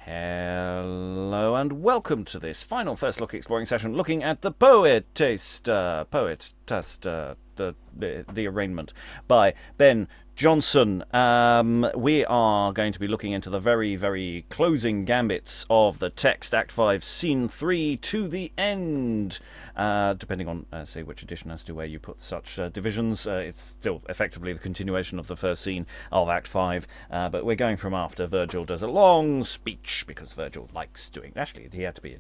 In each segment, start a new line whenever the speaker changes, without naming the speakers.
Hello and welcome to this final first look exploring session looking at the Poetaster, the arraignment by Ben Jonson. We are going to be looking into the very, very closing gambits of the text, Act 5, Scene 3 to the end. Depending on, say, which edition as to where you put such divisions, it's still effectively the continuation of the first scene of Act 5, but we're going from after Virgil does a long speech, because Virgil likes doing... Actually, he had to be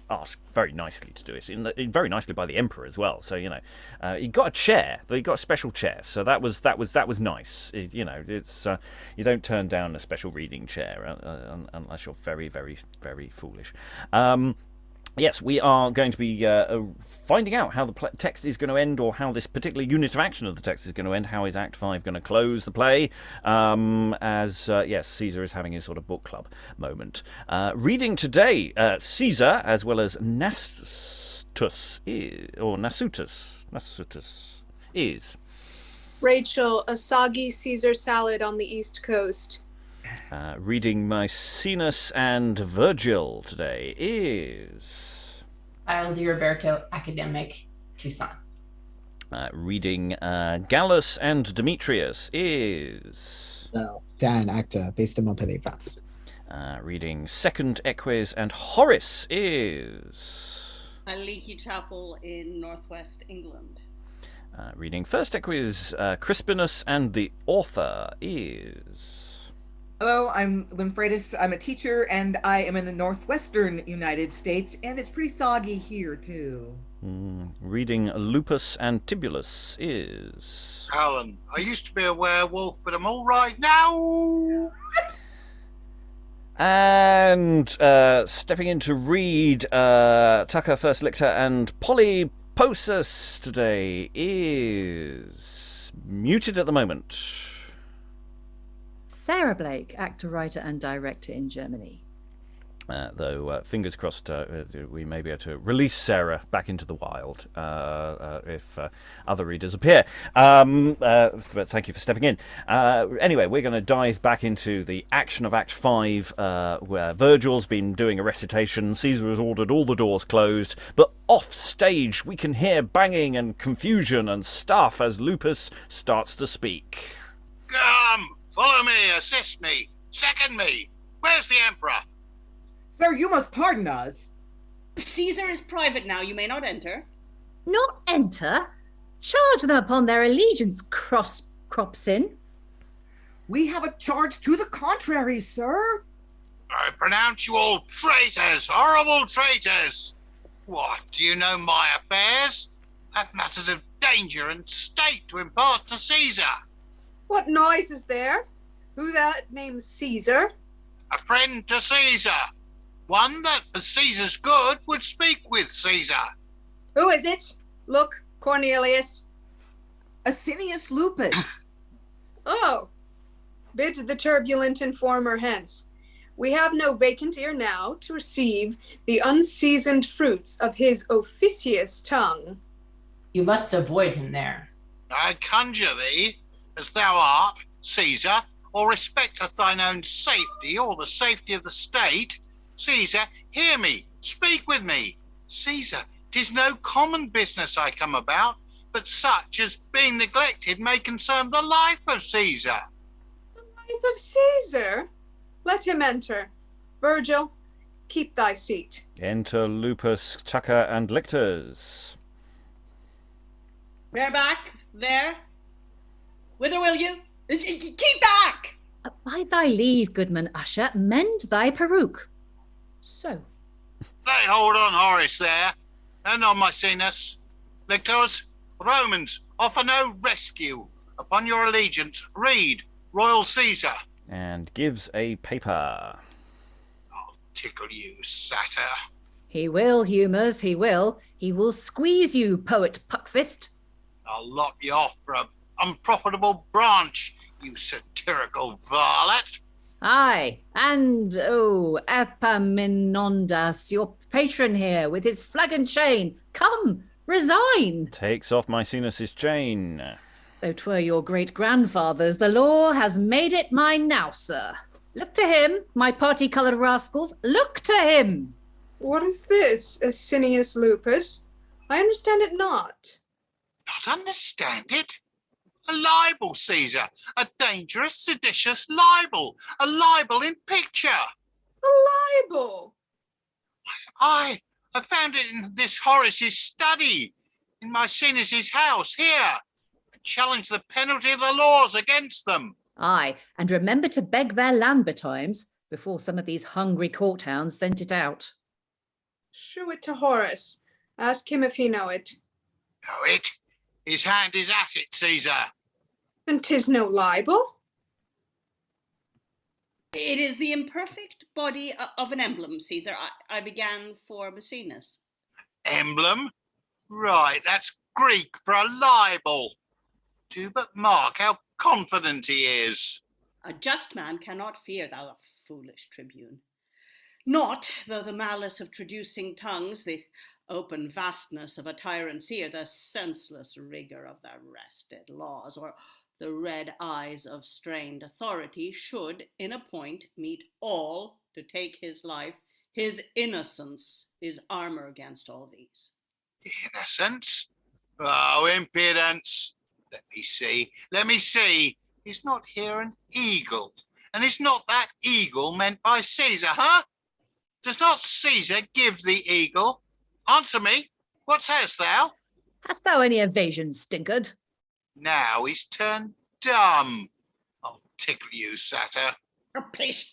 asked very nicely to do it, very nicely by the Emperor as well, so, you know, he got a chair, but he got a special chair, so that was nice. You know, it's you don't turn down a special reading chair unless you're very, very, very foolish. Yes, we are going to be finding out how the text is going to end, or how this particular unit of action of the text is going to end. How is Act 5 going to close the play? Yes, Caesar is having his sort of book club moment. Reading today, Caesar, as well as Nasutus is...
Rachael, a soggy Caesar salad on the East Coast.
Reading Mecaenas and Virgil today is...
DiRoberto, academic, Tucson.
Reading Gallus and Demetrius is...
Dan, actor, based in Polyposus.
Reading Second Eques and Horace is...
Aliki, Chapple in northwest England.
Reading First Eques, Crispinus and the author is...
Hello, I'm Lynn Freitas. I'm a teacher, and I am in the northwestern United States, and it's pretty soggy here, too.
Reading Lupus and Tibullus is...
Alan, I used to be a werewolf, but I'm all right now!
And stepping in to read Tucca, First Lictor, and Polyposus today is... muted at the moment.
Sarah Blake, actor, writer and director in Germany.
Though, fingers crossed, we may be able to release Sarah back into the wild if other readers appear. But thank you for stepping in. Anyway, we're going to dive back into the action of Act 5, where Virgil's been doing a recitation. Caesar has ordered all the doors closed, but off stage we can hear banging and confusion and stuff as Lupus starts to speak.
Come! Follow me, assist me, second me. Where's the Emperor?
Sir, you must pardon us.
Caesar is private now, you may not enter.
Not enter? Charge them upon their allegiance, Cropsin.
We have a charge to the contrary, sir.
I pronounce you all traitors, horrible traitors. What, do you know my affairs? I've matters of danger and state to impart to Caesar.
What noise is there? Who that named Caesar?
A friend to Caesar. One that for Caesar's good would speak with Caesar.
Who is it? Look, Cornelius.
Asinius Lupus.
Oh, bid the turbulent informer hence. We have no vacant ear now to receive the unseasoned fruits of his officious tongue.
You must avoid him there.
I conjure thee, as thou art, Caesar, or respecteth thine own safety or the safety of the state, Caesar, hear me, speak with me. Caesar, 'tis no common business I come about, but such as being neglected may concern the life of Caesar.
The life of Caesar? Let him enter. Virgil, keep thy seat.
Enter Lupus, Tucca, and Lictors.
Bear back, there. Whither will you? Keep back!
By thy leave, goodman usher, mend thy peruke. So.
Lay hold on Horace there, and on Mecaenas. Lictors, Romans, offer no rescue. Upon your allegiance, read, Royal Caesar.
And gives a paper.
I'll tickle you, satyr.
He will, humours, he will. He will squeeze you, poet Puckfist.
I'll lop you off for an unprofitable branch, you satirical varlet.
Aye, and, Epaminondas, your patron here, with his flag and chain. Come, resign.
Takes off Mecaenas' chain.
Though 'twere your great-grandfather's, the law has made it mine now, sir. Look to him, my party-coloured rascals. Look to him.
What is this, Asinius Lupus? I understand it not.
Not understand it? A libel, Caesar. A dangerous, seditious libel. A libel in picture.
A libel!
I found it in this Horace's study, in Mecaenas' house, here. I challenge the penalty of the laws against them.
Aye, and remember to beg their land betimes, before some of these hungry court-hounds sent it out.
Shew it to Horace. Ask him if he know it.
Know it? His hand is at it, Caesar.
Then 'tis no libel.
It is the imperfect body of an emblem, Caesar. I began for Mecaenas.
Emblem? Right, that's Greek for a libel. Do but mark how confident he is.
A just man cannot fear thou foolish tribune. Not though the malice of traducing tongues, the open vastness of a tyrant's ear, the senseless rigour of the wrested laws, or the red eyes of strained authority should, in a point, meet all to take his life. His innocence is armour against all these.
Innocence? Oh, impudence. Let me see. Is not here an eagle? And is not that eagle meant by Caesar, huh? Does not Caesar give the eagle? Answer me. What sayest thou?
Hast thou any evasion, stinkard?
Now he's turned dumb. I'll tickle you, satyr.
Pish!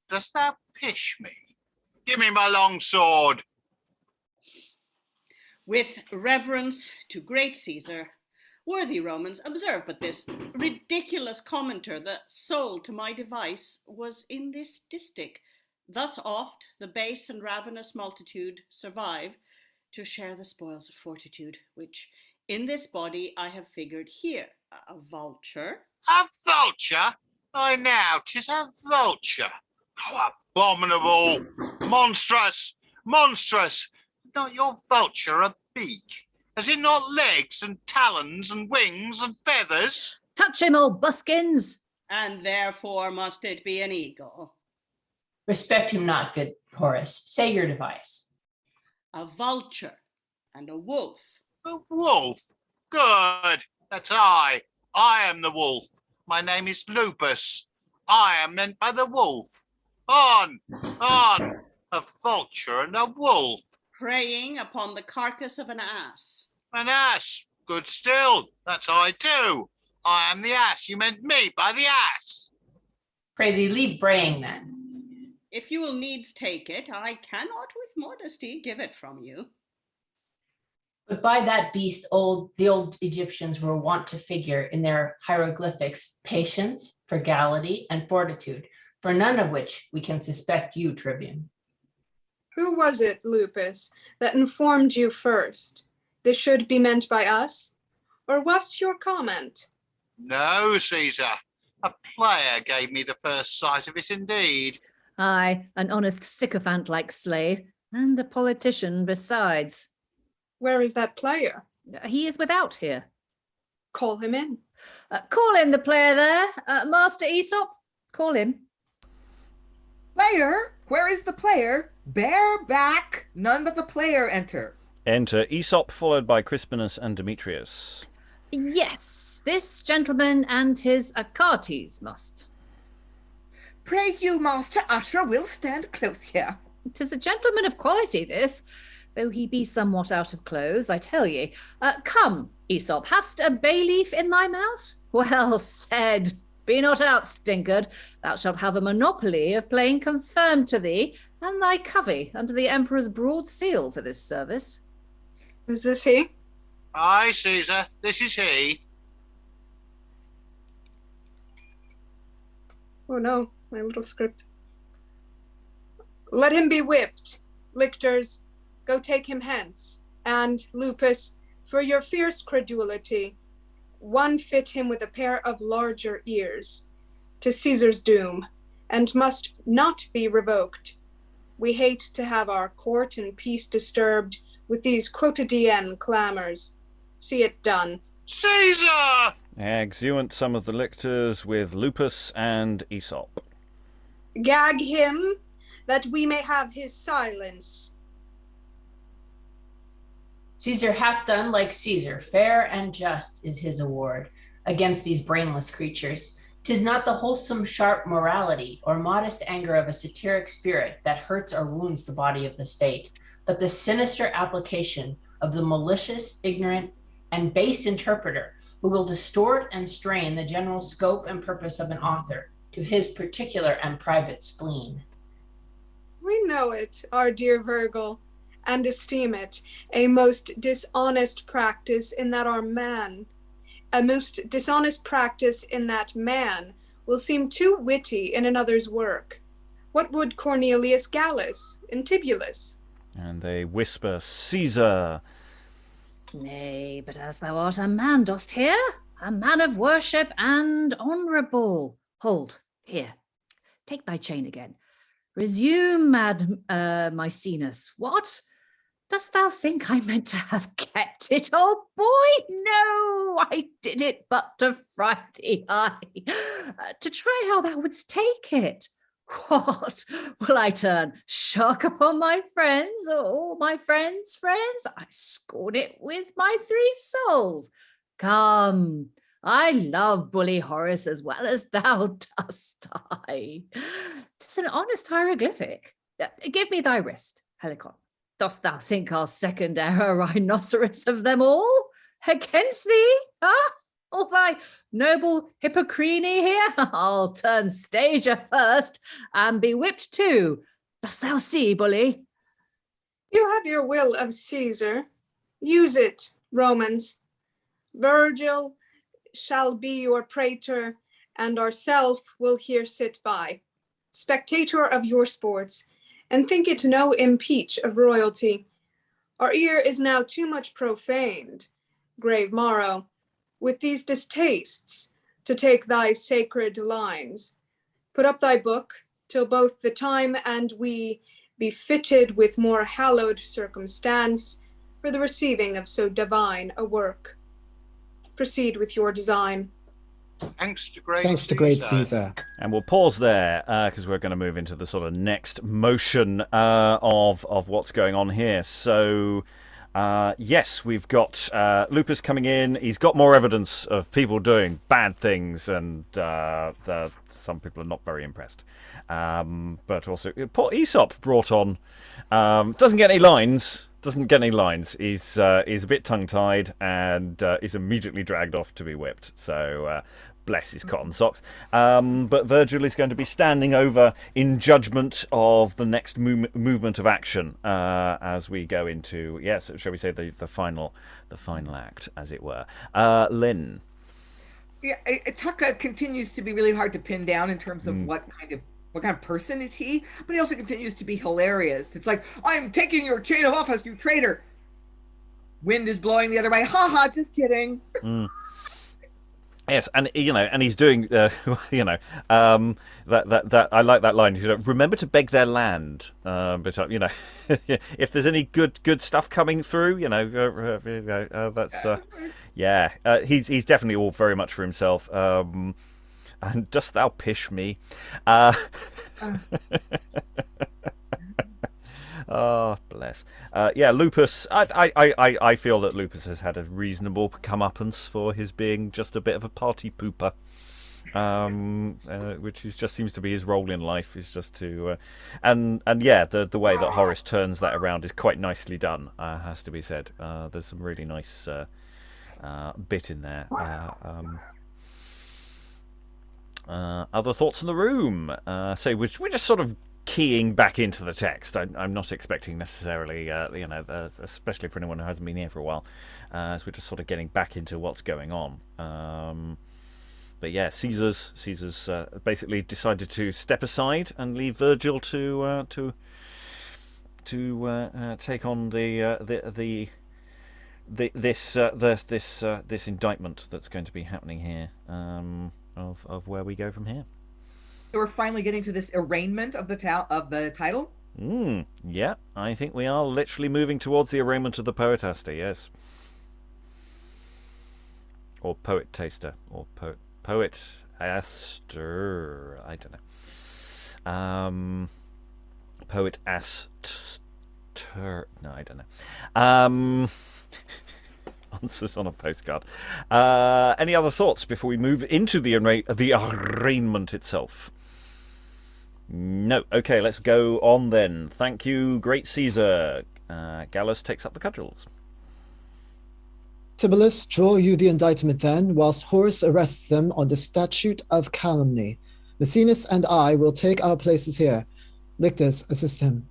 Dost thou pish me? Give me my long sword.
With reverence to great Caesar, worthy Romans, observe but this ridiculous commenter, the soul to my device was in this distich. Thus oft the base and ravenous multitude survive to share the spoils of fortitude, which in this body I have figured here. A vulture.
A vulture? Aye now, 'tis a vulture. Oh, abominable! Monstrous! Monstrous! Not your vulture a beak? Has it not legs and talons and wings and feathers?
Touch him, old buskins.
And therefore must it be an eagle.
Respect him not, good Horace. Say your device.
A vulture and a wolf.
A wolf? Good. That's I. I am the wolf. My name is Lupus. I am meant by the wolf. On! On! A vulture and a wolf.
Preying upon the carcass of an ass.
An ass. Good still. That's I too. I am the ass. You meant me by the ass.
Pray thee, leave braying then.
If you will needs take it, I cannot with modesty give it from you.
But by that beast the old Egyptians were wont to figure in their hieroglyphics patience, frugality, and fortitude, for none of which we can suspect you, Tribune.
Who was it, Lupus, that informed you first? This should be meant by us? Or what's your comment?
No, Caesar. A player gave me the first sight of it indeed.
Aye, an honest sycophant-like slave, and a politician besides.
Where is that player?
He is without here.
Call him in.
Call in the player there. Master Aesop, call him.
Player? Where is the player? Bear back. None but the player enter.
Enter Aesop, followed by Crispinus and Demetrius.
Yes, this gentleman and his Achates must.
Pray you, Master Usher, will stand close here.
'Tis a gentleman of quality, this, though he be somewhat out of clothes, I tell ye. Come, Aesop, hast a bay leaf in thy mouth? Well said. Be not out, stinkard. Thou shalt have a monopoly of playing confirmed to thee, and thy covey under the emperor's broad seal for this service.
Is this he?
Aye, Caesar, this is he.
Oh no, my little script. Let him be whipped. Lictors, go take him hence. And, Lupus, for your fierce credulity, one fit him with a pair of larger ears, to Caesar's doom, and must not be revoked. We hate to have our court and peace disturbed with these quotidian clamors. See it done.
Caesar!
Exeunt some of the lictors with Lupus and Aesop.
Gag him, that we may have his silence.
Caesar hath done like Caesar, fair and just is his award against these brainless creatures. 'Tis not the wholesome sharp morality or modest anger of a satiric spirit that hurts or wounds the body of the state, but the sinister application of the malicious, ignorant, and base interpreter who will distort and strain the general scope and purpose of an author to his particular and private spleen.
We know it, our dear Virgil, and esteem it a most dishonest practice in that our man, a most dishonest practice in that man will seem too witty in another's work. What would Cornelius Gallus and Tibullus?
And they whisper, Caesar.
Nay, but as thou art a man, dost hear? A man of worship and honourable. Hold, here, take thy chain again. Resume, mad Mecaenas. What? Dost thou think I meant to have kept it, old boy? No, I did it but to fright thee, to try how thou wouldst take it. What, will I turn shock upon my friends, or my friends' friends? I scorn it with my 3 souls. Come, I love bully Horace as well as thou dost. 'Tis an honest hieroglyphic. Give me thy wrist, Helicon. Dost thou think I'll second a rhinoceros of them all against thee? Huh? All thy noble Hippocrene here? I'll turn stager first and be whipped too. Dost thou see, bully?
You have your will of Caesar. Use it, Romans. Virgil shall be your praetor, and ourself will here sit by, spectator of your sports, and think it no impeach of royalty. Our ear is now too much profaned, grave Morrow, with these distastes, to take thy sacred lines. Put up thy book, till both the time and we be fitted with more hallowed circumstance for the receiving of so divine a work. Proceed with your design.
Thanks to great
Thanks to great Caesar.
And we'll pause there because we're going to move into the sort of next motion of what's going on here. So, yes, we've got Lupus coming in. He's got more evidence of people doing bad things, and some people are not very impressed. But also, poor Aesop brought on. Doesn't get any lines. He's a bit tongue-tied and is immediately dragged off to be whipped. So bless his cotton socks. But Virgil is going to be standing over in judgment of the next movement of action as we go into, yes, shall we say the final act, as it were. Lynn.
Yeah, Tucca continues to be really hard to pin down in terms of what kind of person is he, but he also continues to be hilarious. It's like, I'm taking your chain of office, you traitor. Wind is blowing the other way. Ha ha, just kidding.
Yes, and and he's doing, that I like that line. Remember to beg their land, but if there's any good stuff coming through, that's he's definitely all very much for himself. And dost thou pish me? Oh, bless. Lupus. I feel that Lupus has had a reasonable comeuppance for his being just a bit of a party pooper, which just seems to be his role in life. Is just to, the way that Horace turns that around is quite nicely done. Has to be said. There's some really nice bit in there. Other thoughts in the room? So we're just sort of keying back into the text. I'm not expecting necessarily, especially for anyone who hasn't been here for a while, as we're just sort of getting back into what's going on. But yeah, Caesar's basically decided to step aside and leave Virgil to take on this indictment that's going to be happening here. Of where we go from here.
So we're finally getting to this arraignment of the title.
Yeah, I think we are literally moving towards the arraignment of the Poetaster. Yes. or Poetaster, or Poetaster. I don't know. Poetaster. No, I don't know. Answers on a postcard. Any other thoughts before we move into the arraignment itself? No. Okay, let's go on then. Thank you, great Caesar. Gallus takes up the cudgels.
Tibullus, draw you the indictment then, whilst Horace arrests them on the statute of calumny. Mecaenas and I will take our places here. Lictor, assist him.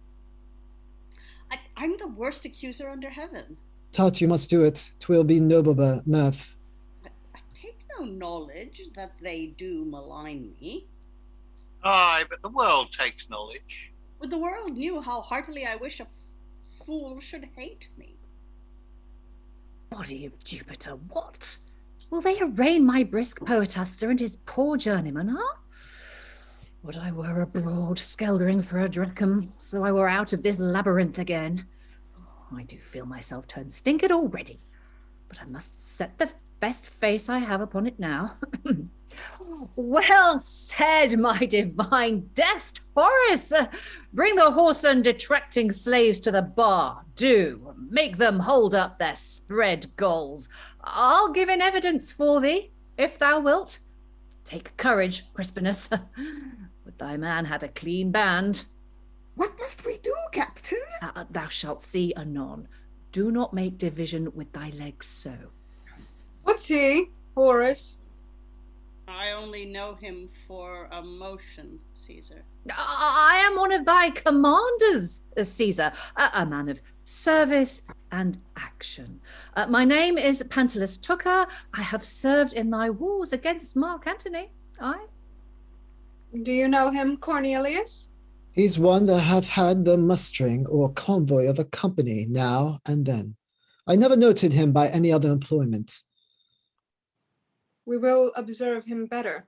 I'm the worst accuser under heaven.
Tut, you must do it. 'Twill be noble mirth.
I take no knowledge that they do malign me.
Aye, but the world takes knowledge.
But the world knew how heartily I wish a fool should hate me.
Body of Jupiter, what? Will they arraign my brisk poetaster and his poor journeyman, huh? Would I were abroad, skeldering for a drachm, so I were out of this labyrinth again. I do feel myself turn stinkard already, but I must set the best face I have upon it now. Well said, my divine deft Horace. Bring the whoreson detracting slaves to the bar. Do make them hold up their spread goals. I'll give in evidence for thee, if thou wilt. Take courage, Crispinus. Would thy man had a clean band.
What must we do, Captain?
Thou shalt see anon. Do not make division with thy legs so.
What's he, Horace?
I only know him for a motion, Caesar.
I am one of thy commanders, Caesar, a man of service and action. My name is Pantalus Tucca. I have served in thy wars against Mark Antony. Aye.
Do you know him, Cornelius?
He's one that hath had the mustering or convoy of a company now and then. I never noted him by any other employment.
We will observe him better.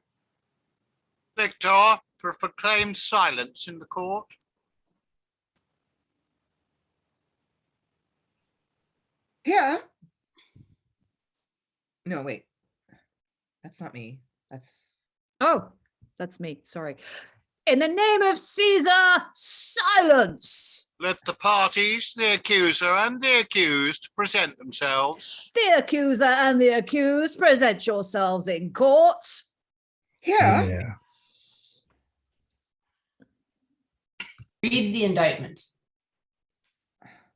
Lictor, proclaim silence in the court.
Yeah. No, wait. That's not me. That's...
Oh, that's me. Sorry. In the name of Caesar, silence!
Let the parties, the accuser and the accused, present themselves.
The accuser and the accused, present yourselves in court.
Yeah.
Read the indictment.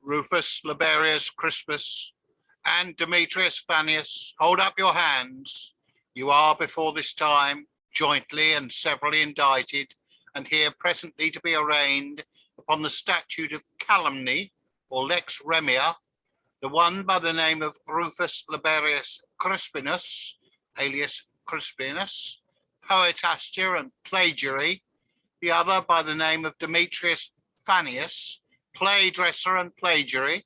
Rufus, Liberius, Crispus, and Demetrius, Fannius, hold up your hands. You are before this time jointly and severally indicted, and here presently to be arraigned upon the statute of calumny, or lex remia, the one by the name of Rufus Liberius Crispinus, alias Crispinus, poetaster and plagiary, the other by the name of Demetrius Fannius, play dresser and plagiary,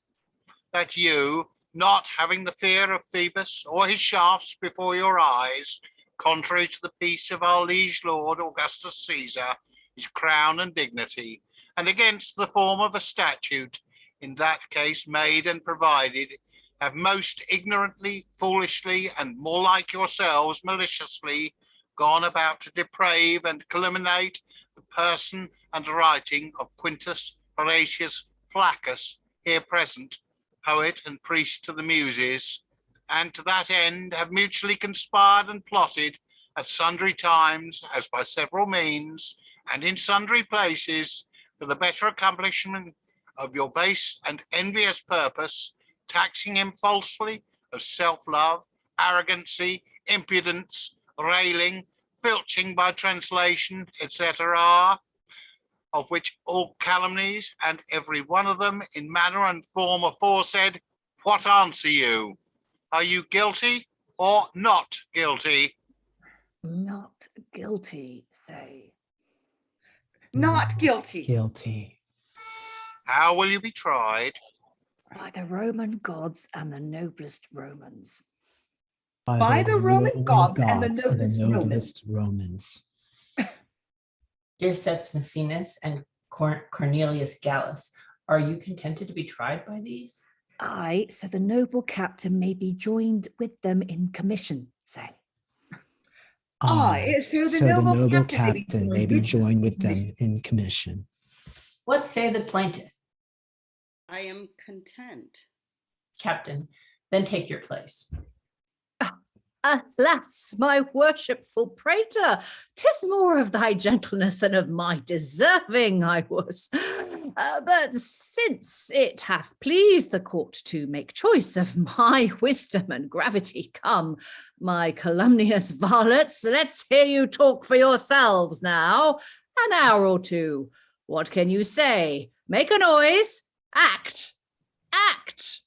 that you, not having the fear of Phoebus or his shafts before your eyes, contrary to the peace of our liege lord Augustus Caesar, his crown and dignity, and against the form of a statute, in that case made and provided, have most ignorantly, foolishly, and more like yourselves maliciously gone about to deprave and calumniate the person and writing of Quintus Horatius Flaccus, here present, poet and priest to the Muses, and to that end have mutually conspired and plotted at sundry times, as by several means, and in sundry places, for the better accomplishment of your base and envious purpose, taxing him falsely of self-love, arrogancy, impudence, railing, filching by translation, etc., of which all calumnies, and every one of them in manner and form aforesaid, what answer you? Are you guilty or not guilty?
Not guilty, say.
Not guilty.
Guilty.
How will you be tried?
By the Roman gods and the noblest Romans.
By the Roman gods and the noblest
Romans.
Here sets Mecaenas and Cornelius Gallus. Are you contented to be tried by these?
Aye, so the noble captain may be joined with them in commission. Say.
So the noble captain may be joined with them in commission.
What say the plaintiff?
I am content.
Captain, then take your place.
Alas, my worshipful praetor, 'tis more of thy gentleness than of my deserving I was. But since it hath pleased the court to make choice of my wisdom and gravity, come, my calumnious varlets, let's hear you talk for yourselves now. An hour or two. What can you say? Make a noise. Act. Act.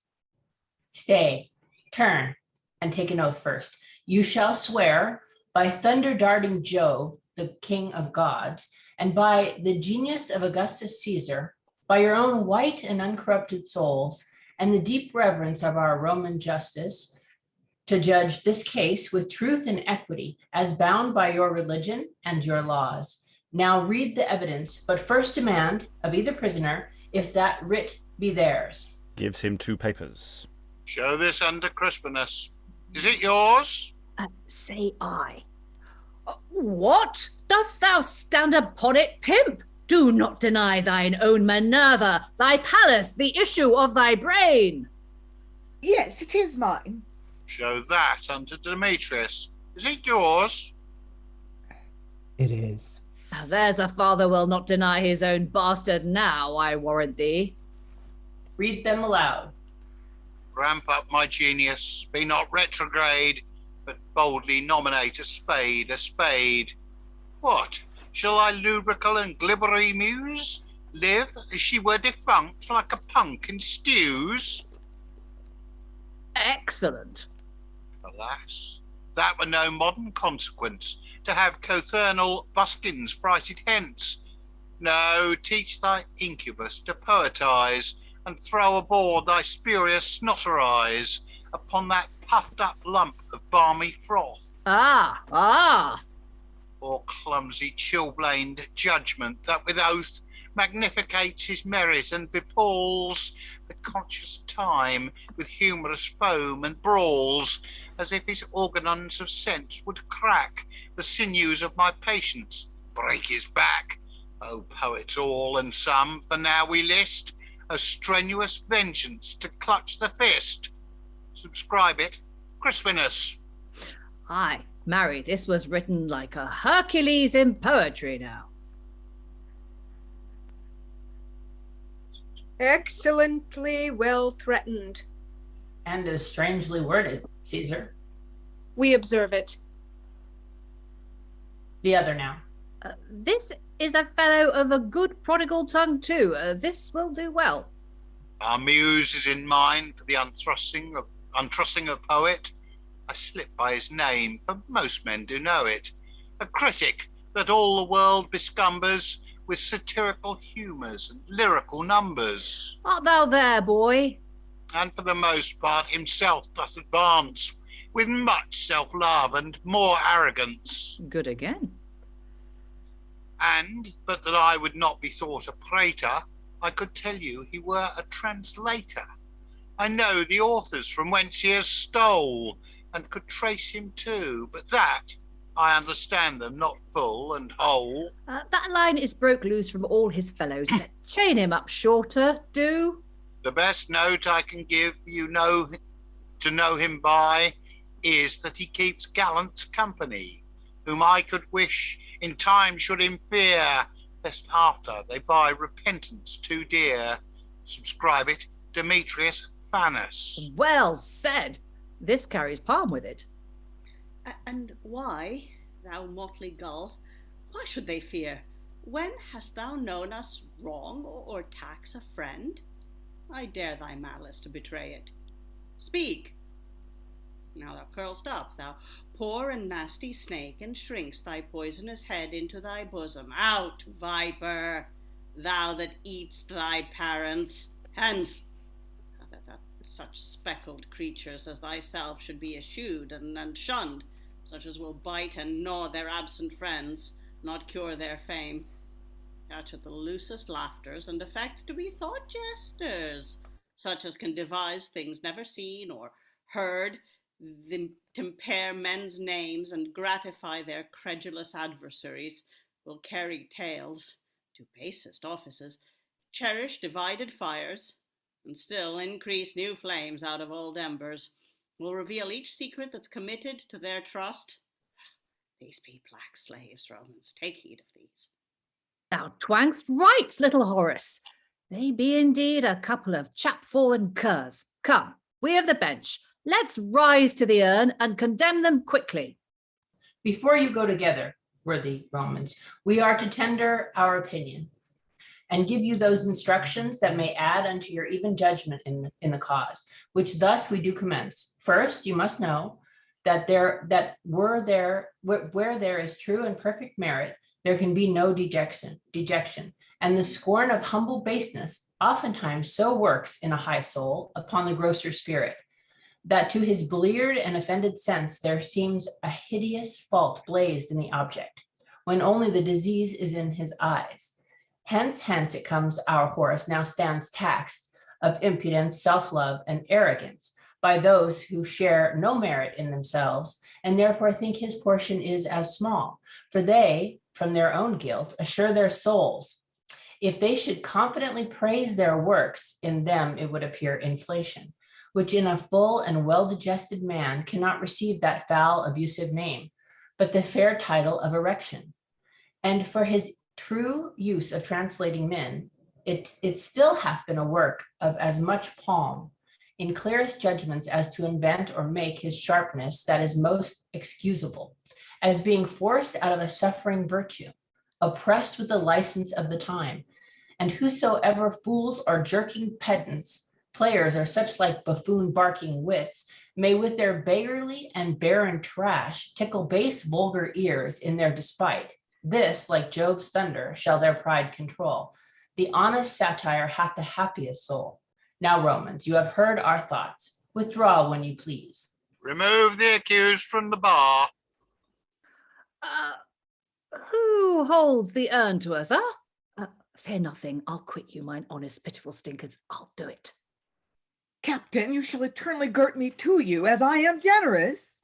Stay, turn, and take an oath first. You shall swear by thunder-darting Jove, the king of gods, and by the genius of Augustus Caesar, by your own white and uncorrupted souls, and the deep reverence of our Roman justice, to judge this case with truth and equity, as bound by your religion and your laws. Now read the evidence, but first demand of either prisoner if that writ be theirs.
Gives him 2 papers.
Show this under Crispinus. Is it yours?
Say I. What? Dost thou stand upon it, pimp? Do not deny thine own Minerva, thy palace, the issue of thy brain.
Yes, it is mine.
Show that unto Demetrius. Is it yours?
It is.
There's a father will not deny his own bastard now, I warrant thee.
Read them aloud.
Ramp up my genius, be not retrograde, but boldly nominate a spade a spade. What? Shall I lubrical and glibbery muse? Live as she were defunct like a punk in stews?
Excellent.
Alas, that were no modern consequence, to have cothernal buskins frighted hence. No, teach thy incubus to poetize, and throw aboard thy spurious snotterize upon that puffed up lump of balmy froth. Or clumsy chilblained judgment that with oath magnificates his merit and bepalls the conscious time with humorous foam and brawls, as if his organons of sense would crack the sinews of my patience, break his back. O poets all and some, for now we list a strenuous vengeance to clutch the fist. Subscribe it, Crispinus.
Aye, marry, this was written like a Hercules in poetry now.
Excellently well threatened.
And as strangely worded, Caesar.
We observe it.
The other now.
This is a fellow of a good prodigal tongue too. This will do well.
Our muse is in mind for the untrusting of poet. I slip by his name, for most men do know it. A critic that all the world bescumbers with satirical humours and lyrical numbers.
Art thou there, boy?
And for the most part himself doth advance, with much self-love and more arrogance.
Good again.
And, but that I would not be thought a prater, I could tell you he were a translator. I know the authors from whence he has stole, and could trace him too, but that, I understand them not full and whole.
That line is broke loose from all his fellows. Chain him up shorter, do.
The best note I can give you to know him by is that he keeps gallants company, whom I could wish in time should him fear, lest after they buy repentance too dear. Subscribe it, Demetrius Fanus.
Well said. This carries palm with it.
And why, thou motley gull, why should they fear? When hast thou known us wrong or tax a friend? I dare thy malice to betray it. Speak. Now thou curlst up, thou poor and nasty snake, and shrinks thy poisonous head into thy bosom. Out, viper, thou that eat'st thy parents. Hence, that such speckled creatures as thyself should be eschewed and shunned, such as will bite and gnaw their absent friends, not cure their fame. Catch at the loosest laughters, and affect to be thought jesters, such as can devise things never seen or heard, them to impair men's names and gratify their credulous adversaries, will carry tales to basest offices, cherish divided fires, and still increase new flames out of old embers, will reveal each secret that's committed to their trust. These be black slaves, Romans, take heed of these.
Thou twang'st right, little Horace. They be indeed a couple of chapfallen curs. Come, we of the bench, let's rise to the urn and condemn them quickly.
Before you go together, worthy Romans, we are to tender our opinion and give you those instructions that may add unto your even judgment in the cause, which thus we do commence. First, you must know that where there is true and perfect merit, there can be no dejection, and the scorn of humble baseness oftentimes so works in a high soul upon the grosser spirit, that to his bleared and offended sense there seems a hideous fault blazed in the object, when only the disease is in his eyes. Hence it comes our Horace now stands taxed of impudence, self-love, and arrogance by those who share no merit in themselves, and therefore think his portion is as small, for they, from their own guilt, assure their souls. If they should confidently praise their works, in them it would appear inflation, which in a full and well-digested man cannot receive that foul abusive name, but the fair title of erection. And for his true use of translating men, it still hath been a work of as much palm, in clearest judgments as to invent or make his sharpness that is most excusable, as being forced out of a suffering virtue, oppressed with the license of the time. And whosoever fools or jerking pedants, players, or such like buffoon barking wits, may with their beggarly and barren trash tickle base vulgar ears in their despite. This, like Job's thunder, shall their pride control. The honest satire hath the happiest soul. Now, Romans, you have heard our thoughts. Withdraw when you please.
Remove the accused from the bar.
Who holds the urn to us, fear nothing. I'll quit you, mine honest, pitiful stinkers. I'll do it.
Captain, you shall eternally girt me to you, as I am generous.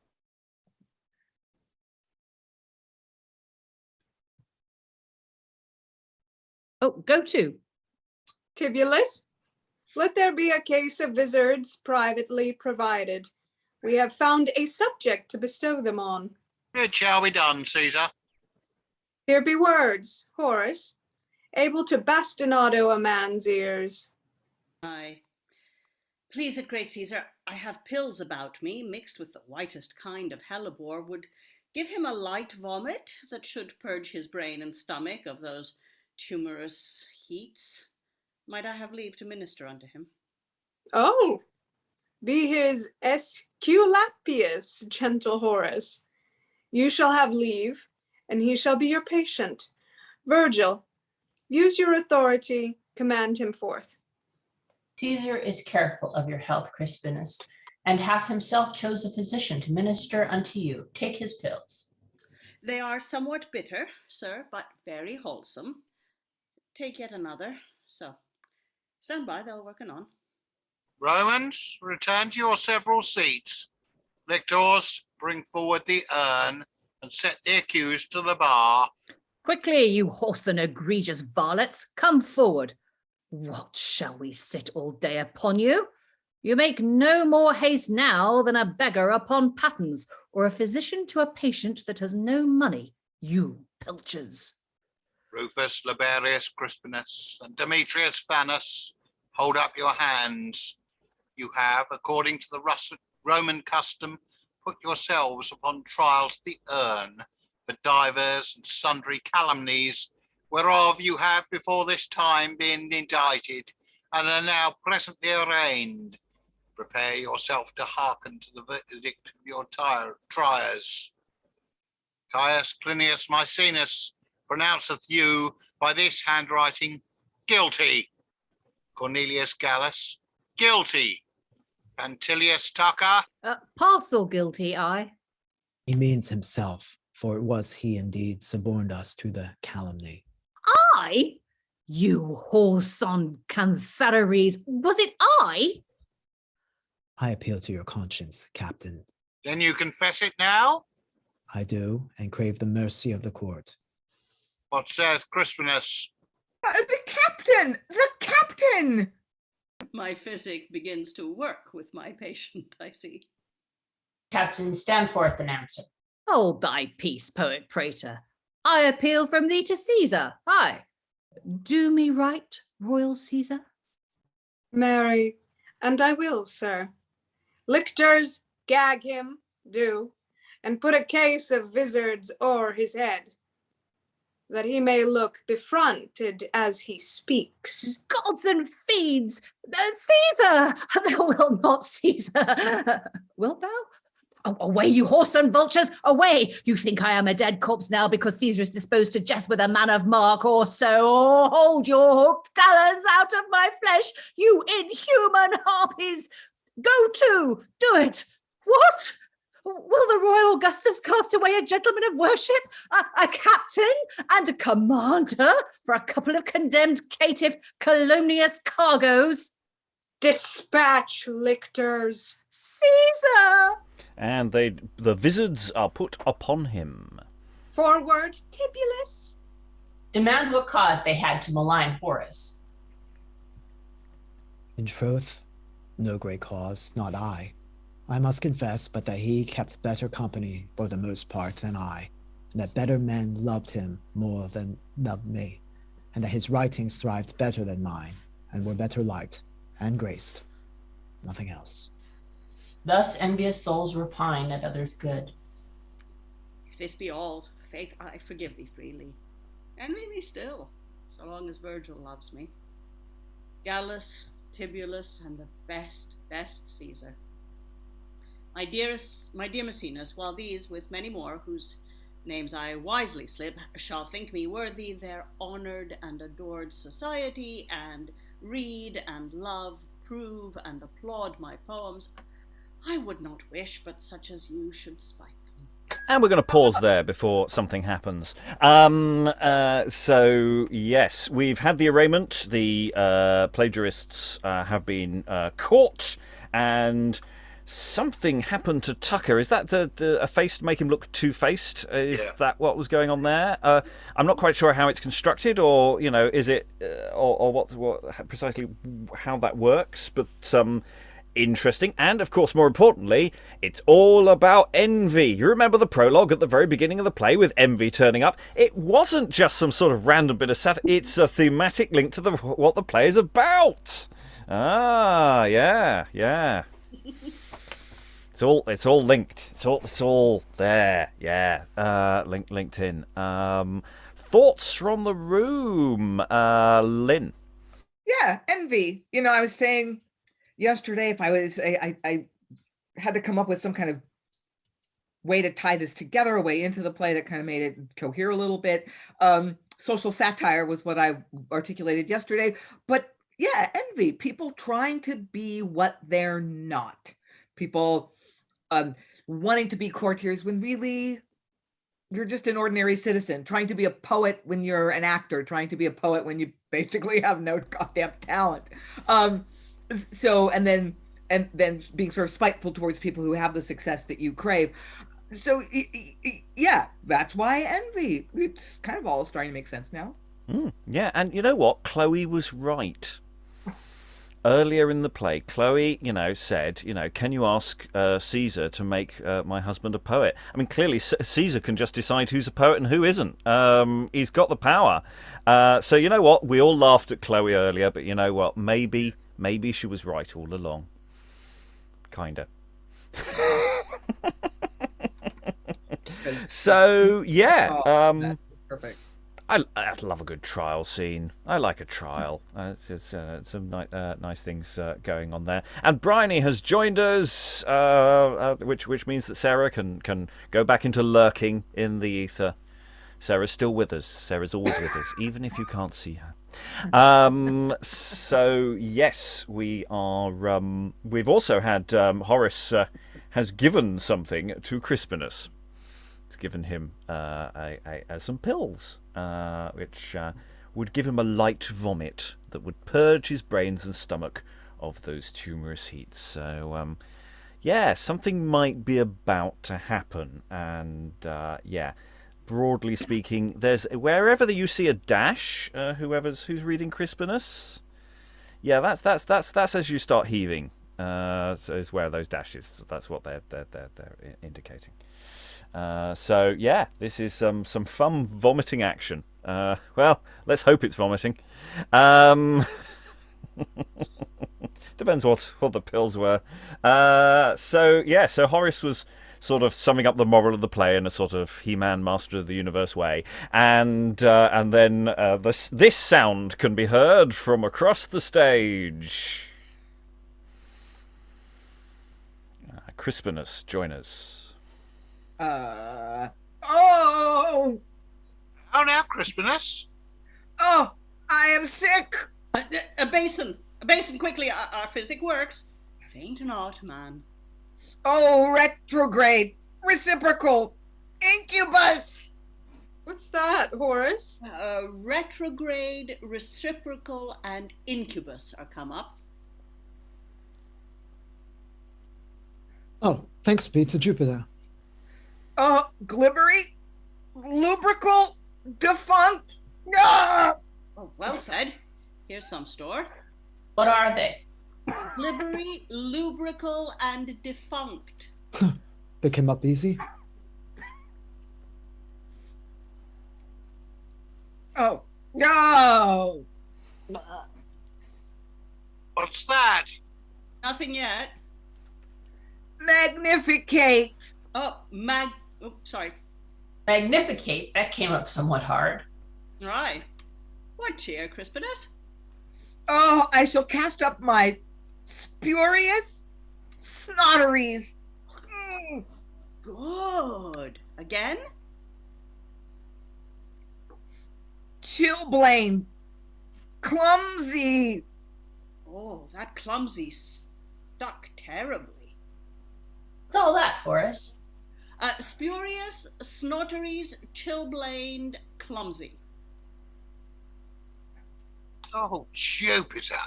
Oh, go to.
Tibullus, let there be a case of vizards privately provided. We have found a subject to bestow them on.
It shall be done, Caesar.
Here be words, Horace, able to bastinado a man's ears.
Aye. Please it, great Caesar, I have pills about me, mixed with the whitest kind of hellebore, would give him a light vomit that should purge his brain and stomach of those tumorous heats. Might I have leave to minister unto him?
Oh, be his Esculapius, gentle Horace. You shall have leave, and he shall be your patient. Virgil, use your authority, command him forth.
Caesar is careful of your health, Crispinus, and hath himself chose a physician to minister unto you. Take his pills.
They are somewhat bitter, sir, but very wholesome. Take yet another. So, stand by, they'll work on.
Romans, return to your several seats. Lictors, bring forward the urn and set the accused to the bar.
Quickly, you horse and egregious varlets, come forward. What, shall we sit all day upon you? You make no more haste now than a beggar upon pattens, or a physician to a patient that has no money, you pilchers.
Rufus, Liberius, Crispinus, and Demetrius, Fanus, hold up your hands. You have, according to the Roman custom, put yourselves upon trial to the urn for divers and sundry calumnies, whereof you have before this time been indicted, and are now presently arraigned. Prepare yourself to hearken to the verdict of your triers. Caius Clinius Mecaenas pronounceth you by this handwriting guilty. Cornelius Gallus, guilty. Pantilius Tucca,
Parcel guilty, I.
He means himself, for it was he indeed suborned us to the calumny.
I? You horse on Canthareres, was it I?
I appeal to your conscience, Captain.
Then you confess it now?
I do, and crave the mercy of the court.
What saith Crispinus?
The captain! The captain!
My physic begins to work with my patient, I see.
Captain, stand forth and answer.
Hold thy peace, poet praetor. I appeal from thee to Caesar. Aye. Do me right, royal Caesar.
Marry, and I will, sir. Lictors, gag him, do, and put a case of vizards o'er his head, that he may look befronted as he speaks.
Gods and fiends! Caesar! Thou wilt not, Caesar. Wilt thou? Away, you horse and vultures, away! You think I am a dead corpse now because Caesar is disposed to jest with a man of mark or so? Oh, hold your hooked talons out of my flesh, you inhuman harpies! Go to, do it! What? Will the royal Augustus cast away a gentleman of worship, a captain, and a commander for a couple of condemned caitiff calumnious cargoes?
Dispatch, lictors.
Caesar!
And the vizards are put upon him.
Forward, Tibullus.
Demand what cause they had to malign Horace.
In troth, no great cause, not I. I must confess but that he kept better company for the most part than I, and that better men loved him more than loved me, and that his writings thrived better than mine, and were better liked and graced. Nothing else.
Thus envious souls repine at others' good.
If this be all, faith, I forgive thee freely. Envy me still, so long as Virgil loves me. Gallus, Tibullus, and the best Caesar. My dear Mecaenas, while these, with many more, whose names I wisely slip, shall think me worthy their honoured and adored society, and read and love, prove and applaud my poems, I would not wish but such as you should spite them.
And we're going to pause there before something happens. So, yes, we've had the arraignment. The plagiarists have been caught, and something happened to Tucca. Is that a face to make him look two-faced? Is that what was going on there? I'm not quite sure how it's constructed, or is it, or what precisely how that works. But interesting, and of course, more importantly, it's all about envy. You remember the prologue at the very beginning of the play with envy turning up? It wasn't just some sort of random bit of satire. It's a thematic link to what the play is about. Ah, yeah. It's all linked. It's all there. Yeah. Linked in. Thoughts from the room, Lynn.
Yeah, envy. I was saying yesterday, if I had to come up with some kind of way to tie this together, a way into the play that kind of made it cohere a little bit. Social satire was what I articulated yesterday. But yeah, envy. People trying to be what they're not. People wanting to be courtiers when really you're just an ordinary citizen, trying to be a poet when you're an actor, trying to be a poet when you basically have no goddamn talent. So and then being sort of spiteful towards people who have the success that you crave. So yeah, that's why envy. It's kind of all starting to make sense now.
Yeah, and you know what? Chloe was right. Earlier in the play, Chloe, said, can you ask Caesar to make my husband a poet? I mean, clearly Caesar can just decide who's a poet and who isn't. He's got the power. So you know what? We all laughed at Chloe earlier, but you know what? Maybe she was right all along. Kinda. So yeah.
That's perfect.
I love a good trial scene. I like a trial. It's some nice things going on there. And Briony has joined us, which means that Sarah can go back into lurking in the ether. Sarah's still with us. Sarah's always with us, even if you can't see her. So yes, we are. We've also had Horace has given something to Crispinus. It's given him some pills, which would give him a light vomit that would purge his brains and stomach of those tumorous heats. So yeah, something might be about to happen. And broadly speaking, there's wherever you see a dash, who's reading Crispinus, yeah, that's as you start heaving. Is where those dashes. That's what they're indicating. So yeah, this is some fun vomiting action. Well, let's hope it's vomiting. Depends what the pills were. So Horace was sort of summing up the moral of the play in a sort of He-Man Master of the Universe way, and then this sound can be heard from across the stage. Crispinus, join us.
Oh!
How now, Crispinus?
Oh, I am sick.
A basin, quickly. Our physic works. Faint not, man.
Oh, retrograde, reciprocal, incubus.
What's that, Horace?
Retrograde, reciprocal, and incubus are come up.
Oh, thanks be to Jupiter.
Glibbery, lubrical, defunct. Ah!
Oh, well said. Here's some store.
What are they?
Glibbery, lubrical, and defunct.
They came up easy.
Oh, no.
What's that?
Nothing yet.
Magnificate.
Sorry.
Magnificate, that came up somewhat hard.
Right. What cheer, Crispinus?
Oh, I shall cast up my spurious snotteries.
Good. Again?
Chilblain. Clumsy.
Oh, that clumsy stuck terribly.
What's all that, Horace?
Spurious, snotteries, chilblained, clumsy.
Oh, Jupiter.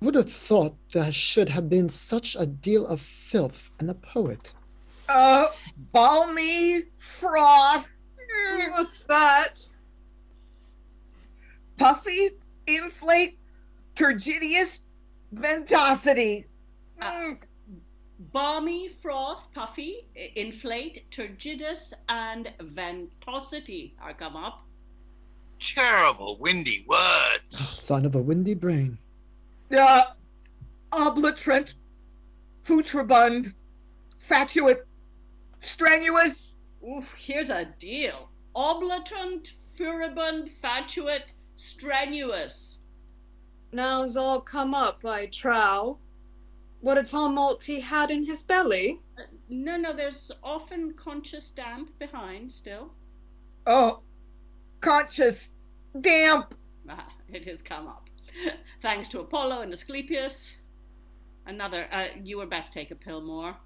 Would have thought there should have been such a deal of filth in a poet.
Balmy froth.
What's that?
Puffy, inflate, turgidius, ventosity.
Balmy, froth, puffy, inflate, turgidus, and ventosity are come up.
Terrible windy words.
Son of a windy brain.
Oblitrant, futribund, fatuate, strenuous.
Oof, here's a deal. Oblitrant, furibund, fatuate, strenuous.
Now's all come up, I trow. What a tumult he had in his belly.
No, there's often conscious damp behind still.
Oh, conscious, damp.
It has come up. Thanks to Apollo and Asclepius. Another, you were best take a pill more.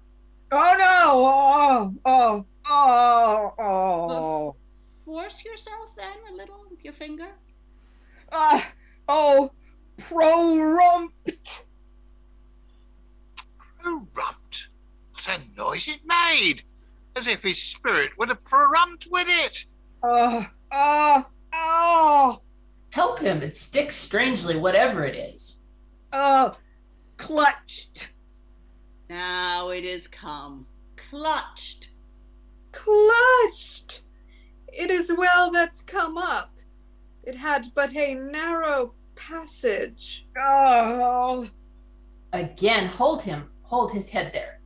Oh no! Oh.
Force yourself then a little with your finger.
Prorumpt.
Prorumpt? What a noise it made! As if his spirit would have prorumpt with it.
Help him, it sticks strangely, whatever it is.
Clutched.
Now it is come. Clutched.
Clutched! It is well that's come up. It had but a narrow passage.
Oh.
Again, hold him. Hold his head there.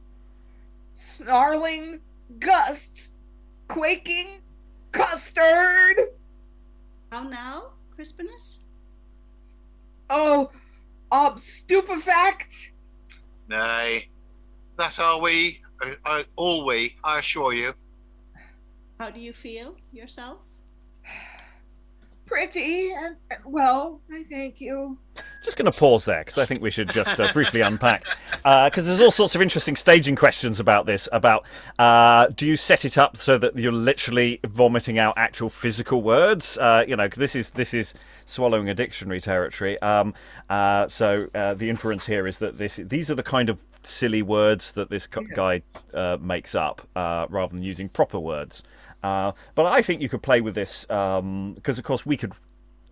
Snarling gusts. Quaking custard.
How now, Crispinus?
Oh, stupefact.
Nay, that are we, all we, I assure you.
How do you feel yourself?
Pretty and well, I thank you.
just going to pause there because I think we should just briefly unpack, because there's all sorts of interesting staging questions about this. About do you set it up so that you're literally vomiting out actual physical words? Because this is swallowing a dictionary territory. So the inference here is that these are the kind of silly words that this guy makes up, rather than using proper words. But I think you could play with this because, of course,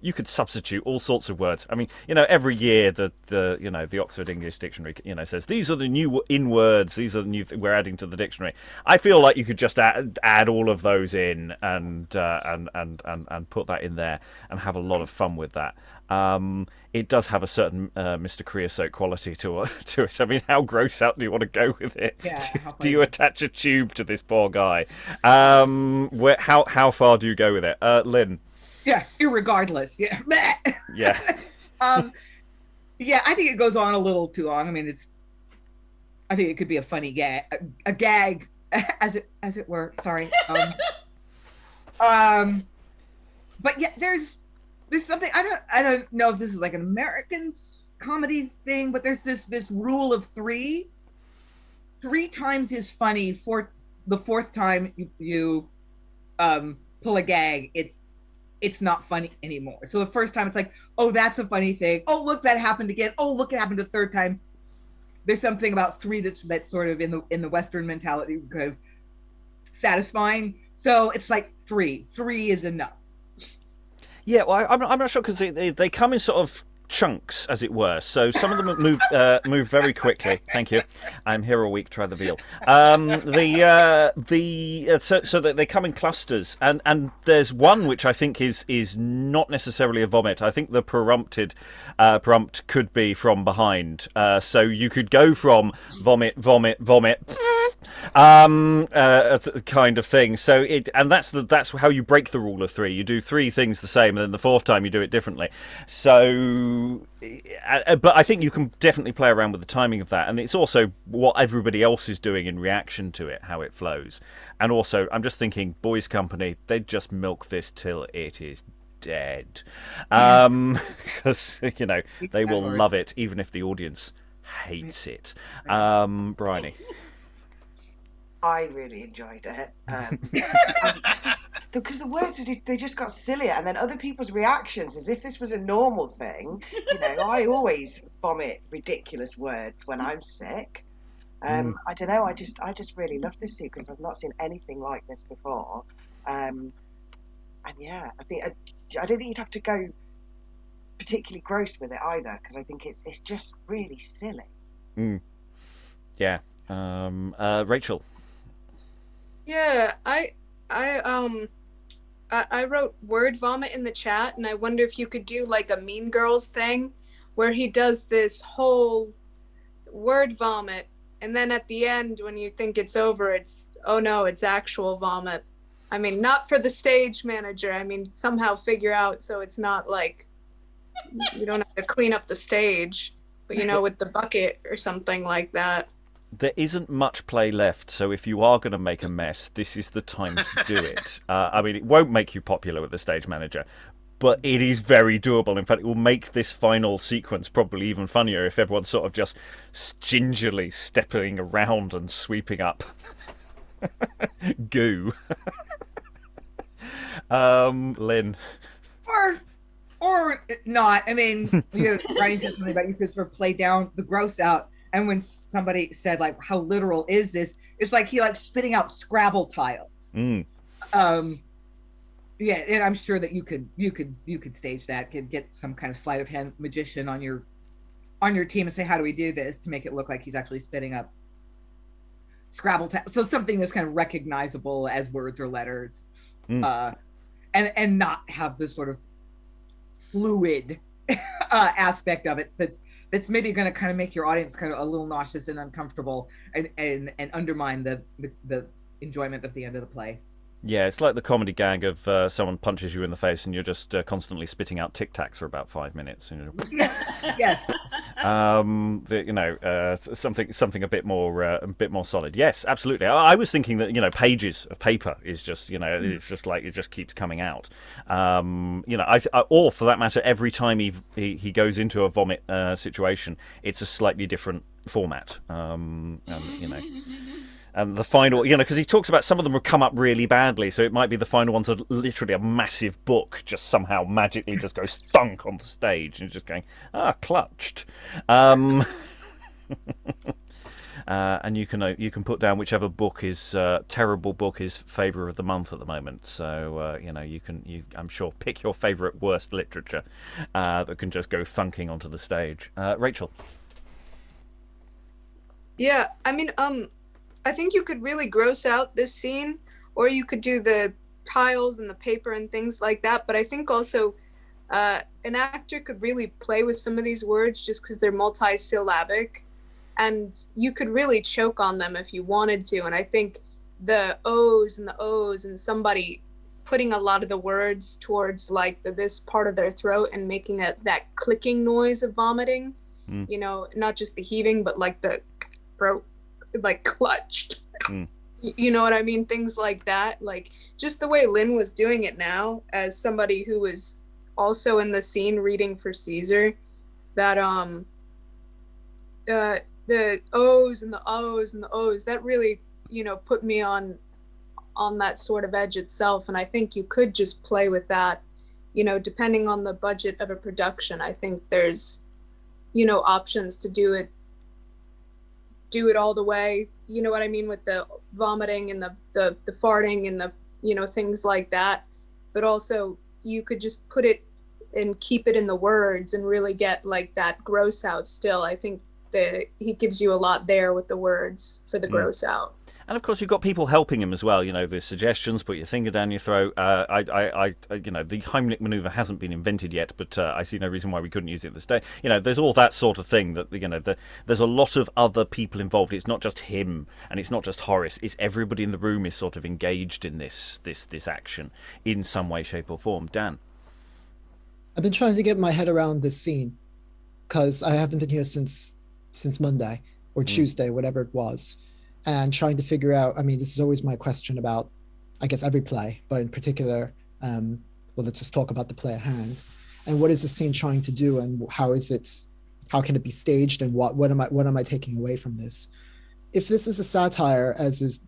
you could substitute all sorts of words. I mean, every year the Oxford English Dictionary, says these are the new in-words, these are the new we're adding to the dictionary. I feel like you could just add all of those in and put that in there and have a lot of fun with that. It does have a certain Mr. Creosote quality to it. I mean, how gross out do you want to go with it?
Yeah,
do you attach a tube to this poor guy? How far do you go with it, Lynn?
Yeah, irregardless. Yeah.
Yeah.
Yeah, I think it goes on a little too long. I mean, I think it could be a funny gag, a gag, as it were. Sorry. But yeah, there's something, I don't know if this is like an American comedy thing, but there's this rule of three. 3 times is funny. For the 4th time you pull a gag, it's not funny anymore. So the first time it's like, oh, that's a funny thing. Oh, look, that happened again. Oh, look, it happened a 3rd time. There's something about 3 that's sort of in the Western mentality kind of satisfying. So it's like 3 is enough.
Yeah, well, I'm not sure because they come in sort of chunks, as it were. So some of them move very quickly. Thank you. I'm here all week. Try the veal. So that they come in clusters, and there's one which I think is not necessarily a vomit. I think the prompt could be from behind. So you could go from vomit, kind of thing. So that's how you break the rule of 3. You do 3 things the same, and then the 4th time you do it differently. So, but I think you can definitely play around with the timing of that, and it's also what everybody else is doing in reaction to it, how it flows. And also, I'm just thinking, Boys Company, they'd just milk this till it is dead, because they will love it, even if the audience hates it. Briony.
I really enjoyed it. Because the words, they just got sillier, and then other people's reactions, as if this was a normal thing. I always vomit ridiculous words when I'm sick. I don't know, I just really love this sequence. I've not seen anything like this before. And yeah, I don't think you'd have to go particularly gross with it either, because I think it's just really silly.
Yeah. Rachael.
Yeah, I wrote word vomit in the chat, and I wonder if you could do like a Mean Girls thing where he does this whole word vomit, and then at the end when you think it's over, it's, oh no, it's actual vomit. I mean, not for the stage manager. I mean, somehow figure out so it's not like you don't have to clean up the stage, but with the bucket or something like that.
There isn't much play left, so if you are going to make a mess, this is the time to do it. I mean, it won't make you popular with the stage manager, but it is very doable. In fact, it will make this final sequence probably even funnier if everyone's sort of just gingerly stepping around and sweeping up goo. Lynn.
Or not. I mean, Brian said something about you could sort of play down the gross out. And when somebody said, like, how literal is this? It's like he likes spitting out Scrabble tiles. Yeah, and I'm sure that you could stage that, could get some kind of sleight of hand magician on your team and say, how do we do this to make it look like he's actually spitting up Scrabble tiles? So something that's kind of recognizable as words or letters, and not have this sort of fluid aspect of it that's maybe going to kind of make your audience kind of a little nauseous and uncomfortable, and undermine the enjoyment of the end of the play.
Yeah, it's like the comedy gag of someone punches you in the face and you're just constantly spitting out Tic Tacs for about 5 minutes.
Yes.
Something a bit more solid. Yes, absolutely. I was thinking that pages of paper is just it's just like it just keeps coming out. Or for that matter, every time he goes into a vomit situation, it's a slightly different format. And the final, because he talks about some of them will come up really badly, so it might be the final one's literally a massive book just somehow magically just goes thunk on the stage and just going, clutched. And you can put down whichever book is terrible book is favourite of the month at the moment. So I'm sure pick your favourite worst literature that can just go thunking onto the stage. Rachael.
Yeah, I mean, I think you could really gross out this scene, or you could do the tiles and the paper and things like that. But I think also an actor could really play with some of these words just because they're multi-syllabic, and you could really choke on them if you wanted to. And I think the O's and somebody putting a lot of the words towards like this part of their throat and making that clicking noise of vomiting, not just the heaving, but like the throat, like clutched. You know what I mean? Things like that. Like just the way Lynn was doing it now, as somebody who was also in the scene reading for Caesar, that the O's and the O's and the O's, that really put me on that sort of edge itself. And I think you could just play with that, depending on the budget of a production. I think there's options to do it all the way, you know what I mean, with the vomiting and the farting and the things like that. But also you could just put it and keep it in the words and really get like that gross out still. I think he gives you a lot there with the words for the gross out.
And of course, you've got people helping him as well. The suggestions: put your finger down your throat. The Heimlich maneuver hasn't been invented yet, but I see no reason why we couldn't use it this day. There's all that sort of thing. That there's a lot of other people involved. It's not just him, and it's not just Horace. It's everybody in the room is sort of engaged in this action in some way, shape, or form. Dan,
I've been trying to get my head around this scene because I haven't been here since Monday or Tuesday, whatever it was. And trying to figure out, this is always my question about, I guess, every play, but in particular, let's just talk about the play at hand. And what is the scene trying to do, and how can it be staged, and what am I taking away from this? If this is a satire, as is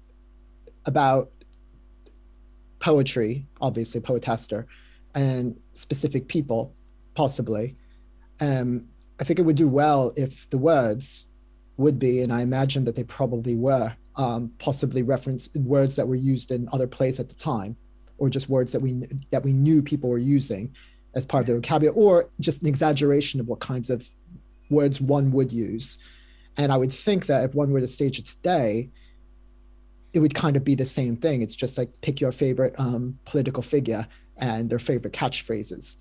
about poetry, obviously Poetaster, and specific people, possibly, I think it would do well if the words would be, and I imagine that they probably were, possibly referenced words that were used in other plays at the time, or just words that we knew people were using as part of their vocabulary, or just an exaggeration of what kinds of words one would use. And I would think that if one were to stage it today, it would kind of be the same thing. It's just like pick your favorite political figure and their favorite catchphrases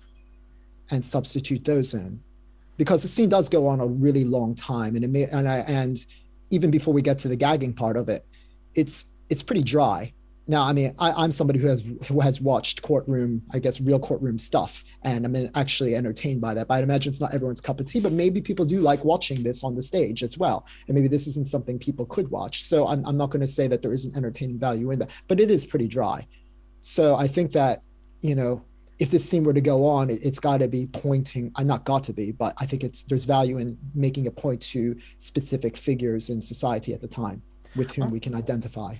and substitute those in. Because the scene does go on a really long time, and even before we get to the gagging part of it, it's pretty dry. Now, I'm somebody who has watched real courtroom stuff, and I'm actually entertained by that. But I imagine it's not everyone's cup of tea, but maybe people do like watching this on the stage as well, and maybe this isn't something people could watch. So I'm not going to say that there isn't entertaining value in that, but it is pretty dry. So I think that if this scene were to go on, it's got to be pointing, not got to be, but I think there's value in making a point to specific figures in society at the time with whom we can identify.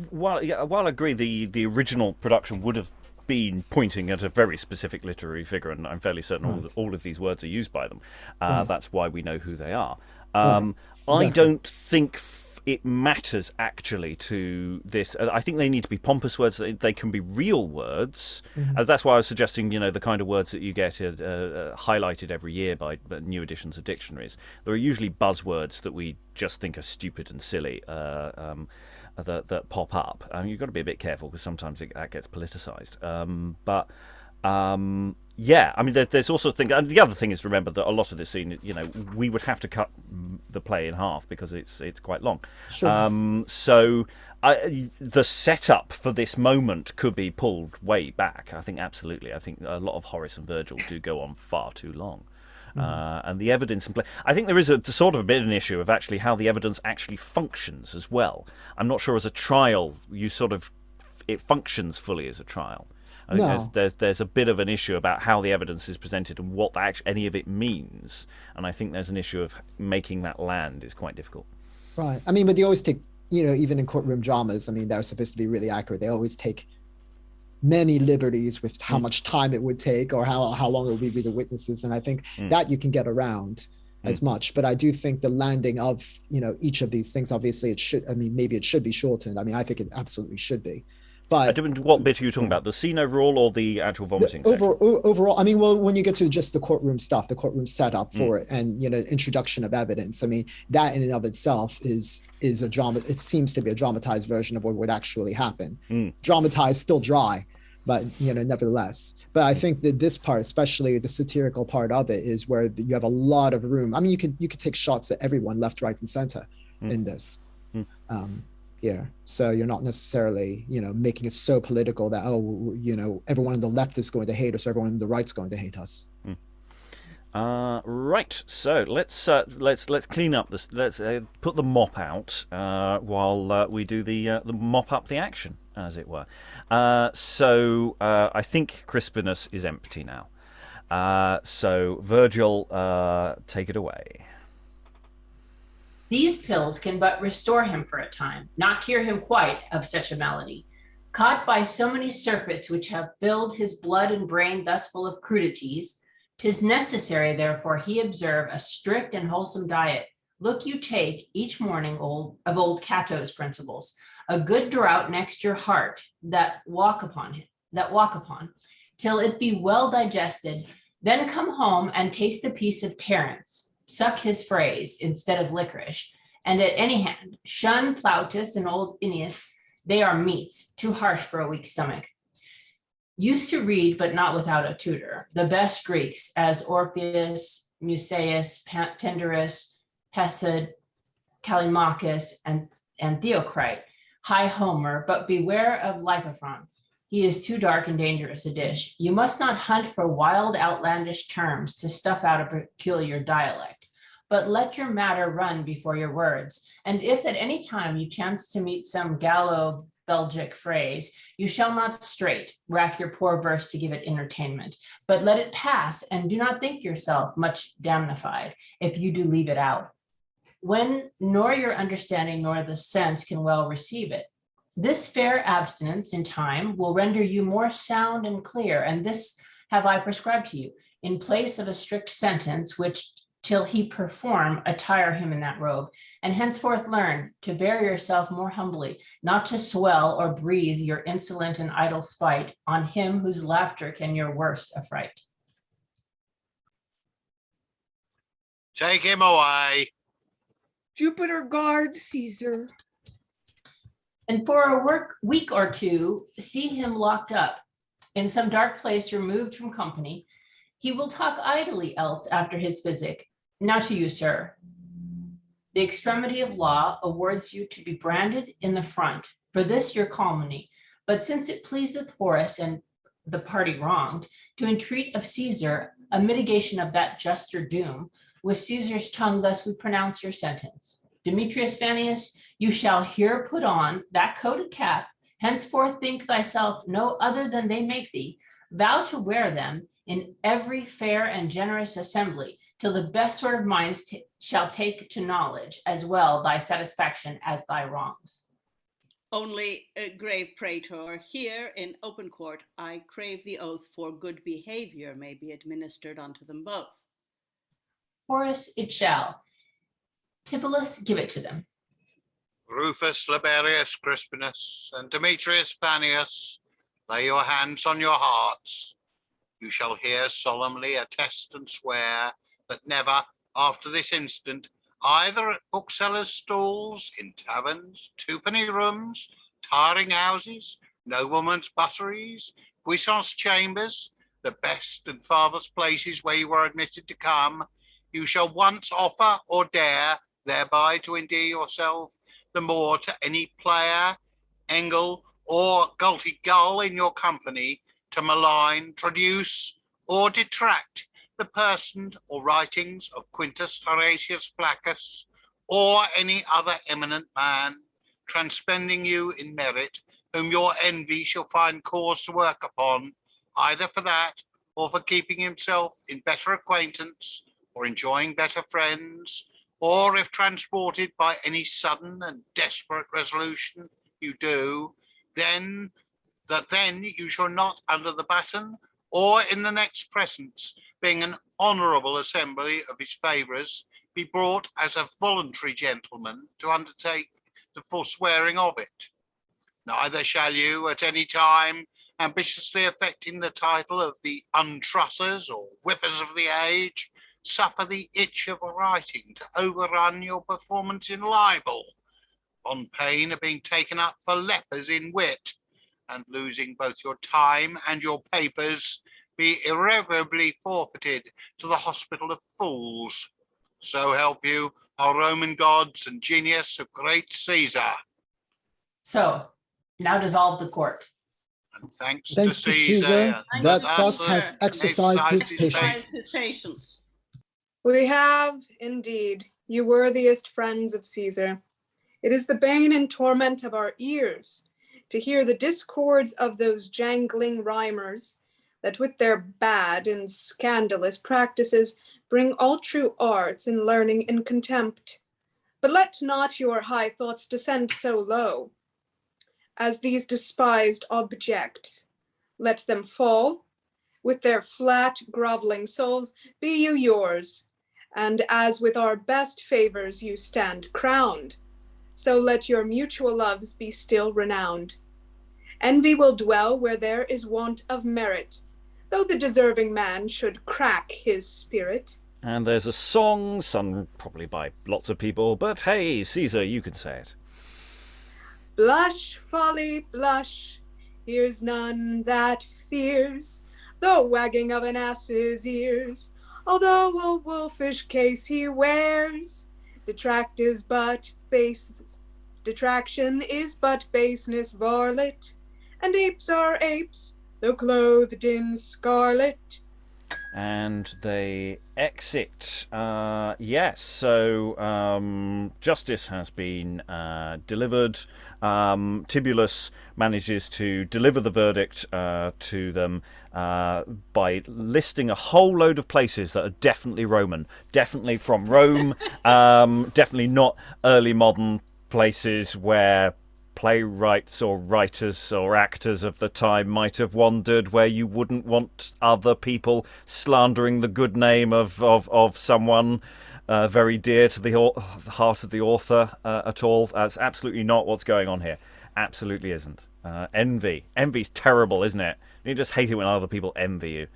While I agree, the original production would have been pointing at a very specific literary figure, and I'm fairly certain all of these words are used by them. That's why we know who they are.
Exactly.
I don't think it matters actually to this. I think they need to be pompous words. They can be real words. That's why I was suggesting, the kind of words that you get highlighted every year by new editions of dictionaries. There are usually buzzwords that we just think are stupid and silly that pop up. You've got to be a bit careful because sometimes that gets politicized. Yeah, I mean, there's also thing. And the other thing is, remember that a lot of this scene, we would have to cut the play in half because it's quite long.
Sure.
So the setup for this moment could be pulled way back. I think absolutely. I think a lot of Horace and Virgil do go on far too long. And the evidence in play. I think there is a sort of a bit of an issue of actually how the evidence actually functions as well. I'm not sure as a trial it functions fully as a trial. I think there's a bit of an issue about how the evidence is presented and what any of it means, and I think there's an issue of making that land is quite difficult.
Right. I mean, but they always take, even in courtroom dramas, I mean, they're supposed to be really accurate. They always take many liberties with how much time it would take or how long it would be with the witnesses, and I think that you can get around as much. But I do think the landing of each of these things, obviously, maybe it should be shortened. I mean, I think it absolutely should be. But
what bit are you talking about? The scene overall or the actual vomiting?
Overall, I mean, well, when you get to just the courtroom stuff, the courtroom setup for it, and introduction of evidence, I mean, that in and of itself is a drama. It seems to be a dramatized version of what would actually happen. Dramatized, still dry, but nevertheless. But I think that this part, especially the satirical part of it, is where you have a lot of room. I mean, you could take shots at everyone, left, right, and center, in this. Yeah, so you're not necessarily, making it so political that everyone on the left is going to hate us, or everyone on the right's going to hate us.
Right. So let's clean up this. Let's put the mop out while we do the mop up the action, as it were. So I think Crispinus is empty now. So Virgil, take it away.
These pills can but restore him for a time, not cure him quite of such a malady. Caught by so many serpents which have filled his blood and brain thus full of crudities, 'tis necessary therefore he observe a strict and wholesome diet. Look you take each morning of old Cato's principles, a good draught next your heart that walk upon, till it be well digested. Then come home and taste a piece of Terence. Suck his phrase instead of licorice, and at any hand, shun Plautus and old Aeneas. They are meats, too harsh for a weak stomach. Used to read, but not without a tutor, the best Greeks, as Orpheus, Musaeus, Penderus, Hesiod, Callimachus, and Theocrite, high Homer, but beware of Lycophron. He is too dark and dangerous a dish. You must not hunt for wild, outlandish terms to stuff out a peculiar dialect, but let your matter run before your words. And if at any time you chance to meet some Gallo-Belgic phrase, you shall not straight rack your poor verse to give it entertainment, but let it pass, and do not think yourself much damnified if you do leave it out, when nor your understanding nor the sense can well receive it. This fair abstinence in time will render you more sound and clear, and this have I prescribed to you, in place of a strict sentence, which till he perform, attire him in that robe, and henceforth learn to bear yourself more humbly, not to swell or breathe your insolent and idle spite on him whose laughter can your worst affright.
Take him away.
Jupiter guard Caesar.
And for a week or two, see him locked up in some dark place removed from company. He will talk idly else after his physic. Now to you, sir. The extremity of law awards you to be branded in the front, for this your calumny. But since it pleaseth Horace and the party wronged to entreat of Caesar a mitigation of that juster doom, with Caesar's tongue thus we pronounce your sentence. Demetrius Fannius, you shall here put on that coated cap, henceforth think thyself no other than they make thee, vow to wear them in every fair and generous assembly, till the best sort of minds shall take to knowledge as well thy satisfaction as thy wrongs.
Only, grave praetor, here in open court I crave the oath for good behavior may be administered unto them both.
Horace, it shall. Tibullus, give it to them.
Rufus, Liberius, Crispinus, and Demetrius Fannius, lay your hands on your hearts. You shall here solemnly attest and swear that never, after this instant, either at booksellers' stalls, in taverns, twopenny rooms, tiring houses, noblemen's butteries, puissance chambers, the best and farthest places where you are admitted to come, you shall once offer or dare, thereby to endear yourself the more to any player, engle, or gulty gull in your company, to malign, traduce, or detract the person or writings of Quintus Horatius Flaccus, or any other eminent man, transpending you in merit, whom your envy shall find cause to work upon, either for that, or for keeping himself in better acquaintance, or enjoying better friends, or if transported by any sudden and desperate resolution you do, then you shall not under the baton, or in the next presence, being an honourable assembly of his favourers, be brought as a voluntary gentleman to undertake the forswearing of it. Neither shall you at any time, ambitiously affecting the title of the untrussers or whippers of the age, suffer the itch of writing to overrun your performance in libel, on pain of being taken up for lepers in wit, and losing both your time and your papers, be irreparably forfeited to the hospital of fools. So help you our Roman gods and genius of great Caesar.
So, now dissolve the court.
And thanks
Thanks
to
to
Caesar,
Caesar, that thus
has
has exercised his patience.
His patience.
We have, indeed, you worthiest friends of Caesar. It is the bane and torment of our ears to hear the discords of those jangling rhymers that with their bad and scandalous practices bring all true arts and learning in contempt. But let not your high thoughts descend so low as these despised objects. Let them fall, with their flat, groveling souls, be you yours, and as with our best favors you stand crowned, so let your mutual loves be still renowned. Envy will dwell where there is want of merit, though the deserving man should crack his spirit.
And there's a song sung probably by lots of people, but hey, Caesar, you can say it.
Blush, folly, blush, here's none that fears the wagging of an ass's ears, although a wolfish case he wears. Detraction is but baseness varlet, and apes are apes, though clothed in scarlet.
And they exit. Yes, so justice has been delivered. Tibullus manages to deliver the verdict to them by listing a whole load of places that are definitely Roman, definitely from Rome, definitely not early modern places where playwrights or writers or actors of the time might have wandered, where you wouldn't want other people slandering the good name of someone very dear to the heart of the author at all. That's absolutely not what's going on here. Absolutely isn't. Envy's terrible, isn't it? You just hate it when other people envy you.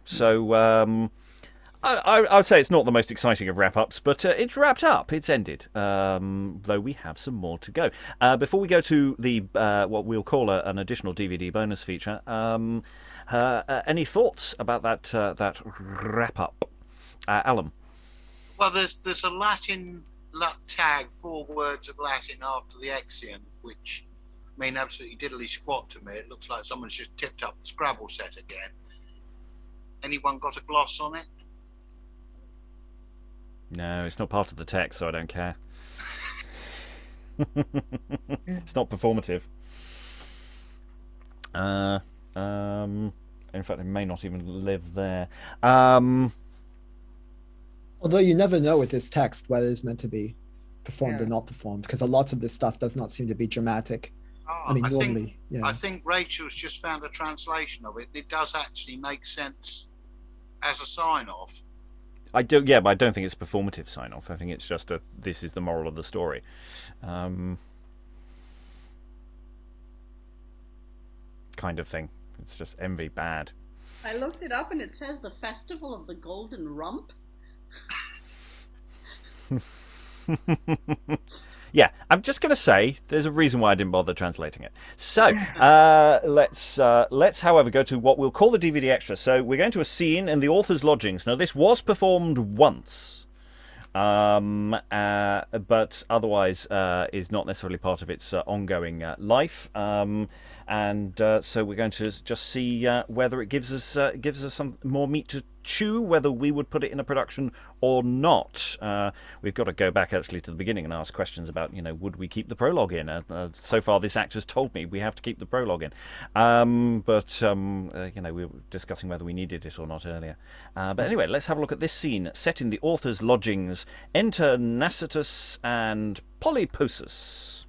So I would say it's not the most exciting of wrap-ups, but it's wrapped up. It's ended, though we have some more to go. Before we go to the what we'll call an additional DVD bonus feature, any thoughts about that wrap-up? Alan?
Well, there's a Latin tag, 4 words of Latin after the Exian, which mean absolutely diddly squat to me. It looks like someone's just tipped up the Scrabble set again. Anyone got a gloss on it?
No, it's not part of the text, so I don't care. It's not performative. In fact, it may not even live there.
Although you never know with this text whether it's meant to be performed or not performed, because a lot of this stuff does not seem to be dramatic. I mean, normally,
I think Rachel's just found a translation of it. It does actually make sense as a sign-off.
I do, yeah, but I don't think it's a performative sign-off. I think it's just this is the moral of the story. Kind of thing. It's just envy bad.
I looked it up and it says the Festival of the Golden Rump.
Yeah, I'm just going to say there's a reason why I didn't bother translating it. So let's, however, go to what we'll call the DVD extra. So we're going to a scene in the author's lodgings. Now, this was performed once, but otherwise is not necessarily part of its ongoing life. So we're going to just see whether it gives us some more meat to chew, whether we would put it in a production or not. We've got to go back actually to the beginning and ask questions about, would we keep the prologue in? So far, this actor's told me we have to keep the prologue in, but we were discussing whether we needed it or not earlier. But anyway, let's have a look at this scene set in the author's lodgings. Enter Nasutus and Polyposus.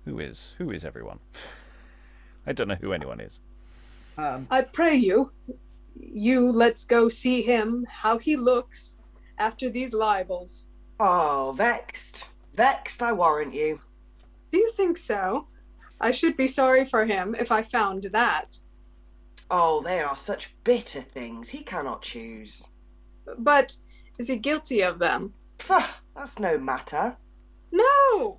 Who is everyone? I don't know who anyone is.
I pray you let's go see him, how he looks after these libels.
Oh, vexed, I warrant you.
Do you think so? I should be sorry for him if I found that.
Oh, they are such bitter things, he cannot choose.
But is he guilty of them?
Pah, that's no matter.
No!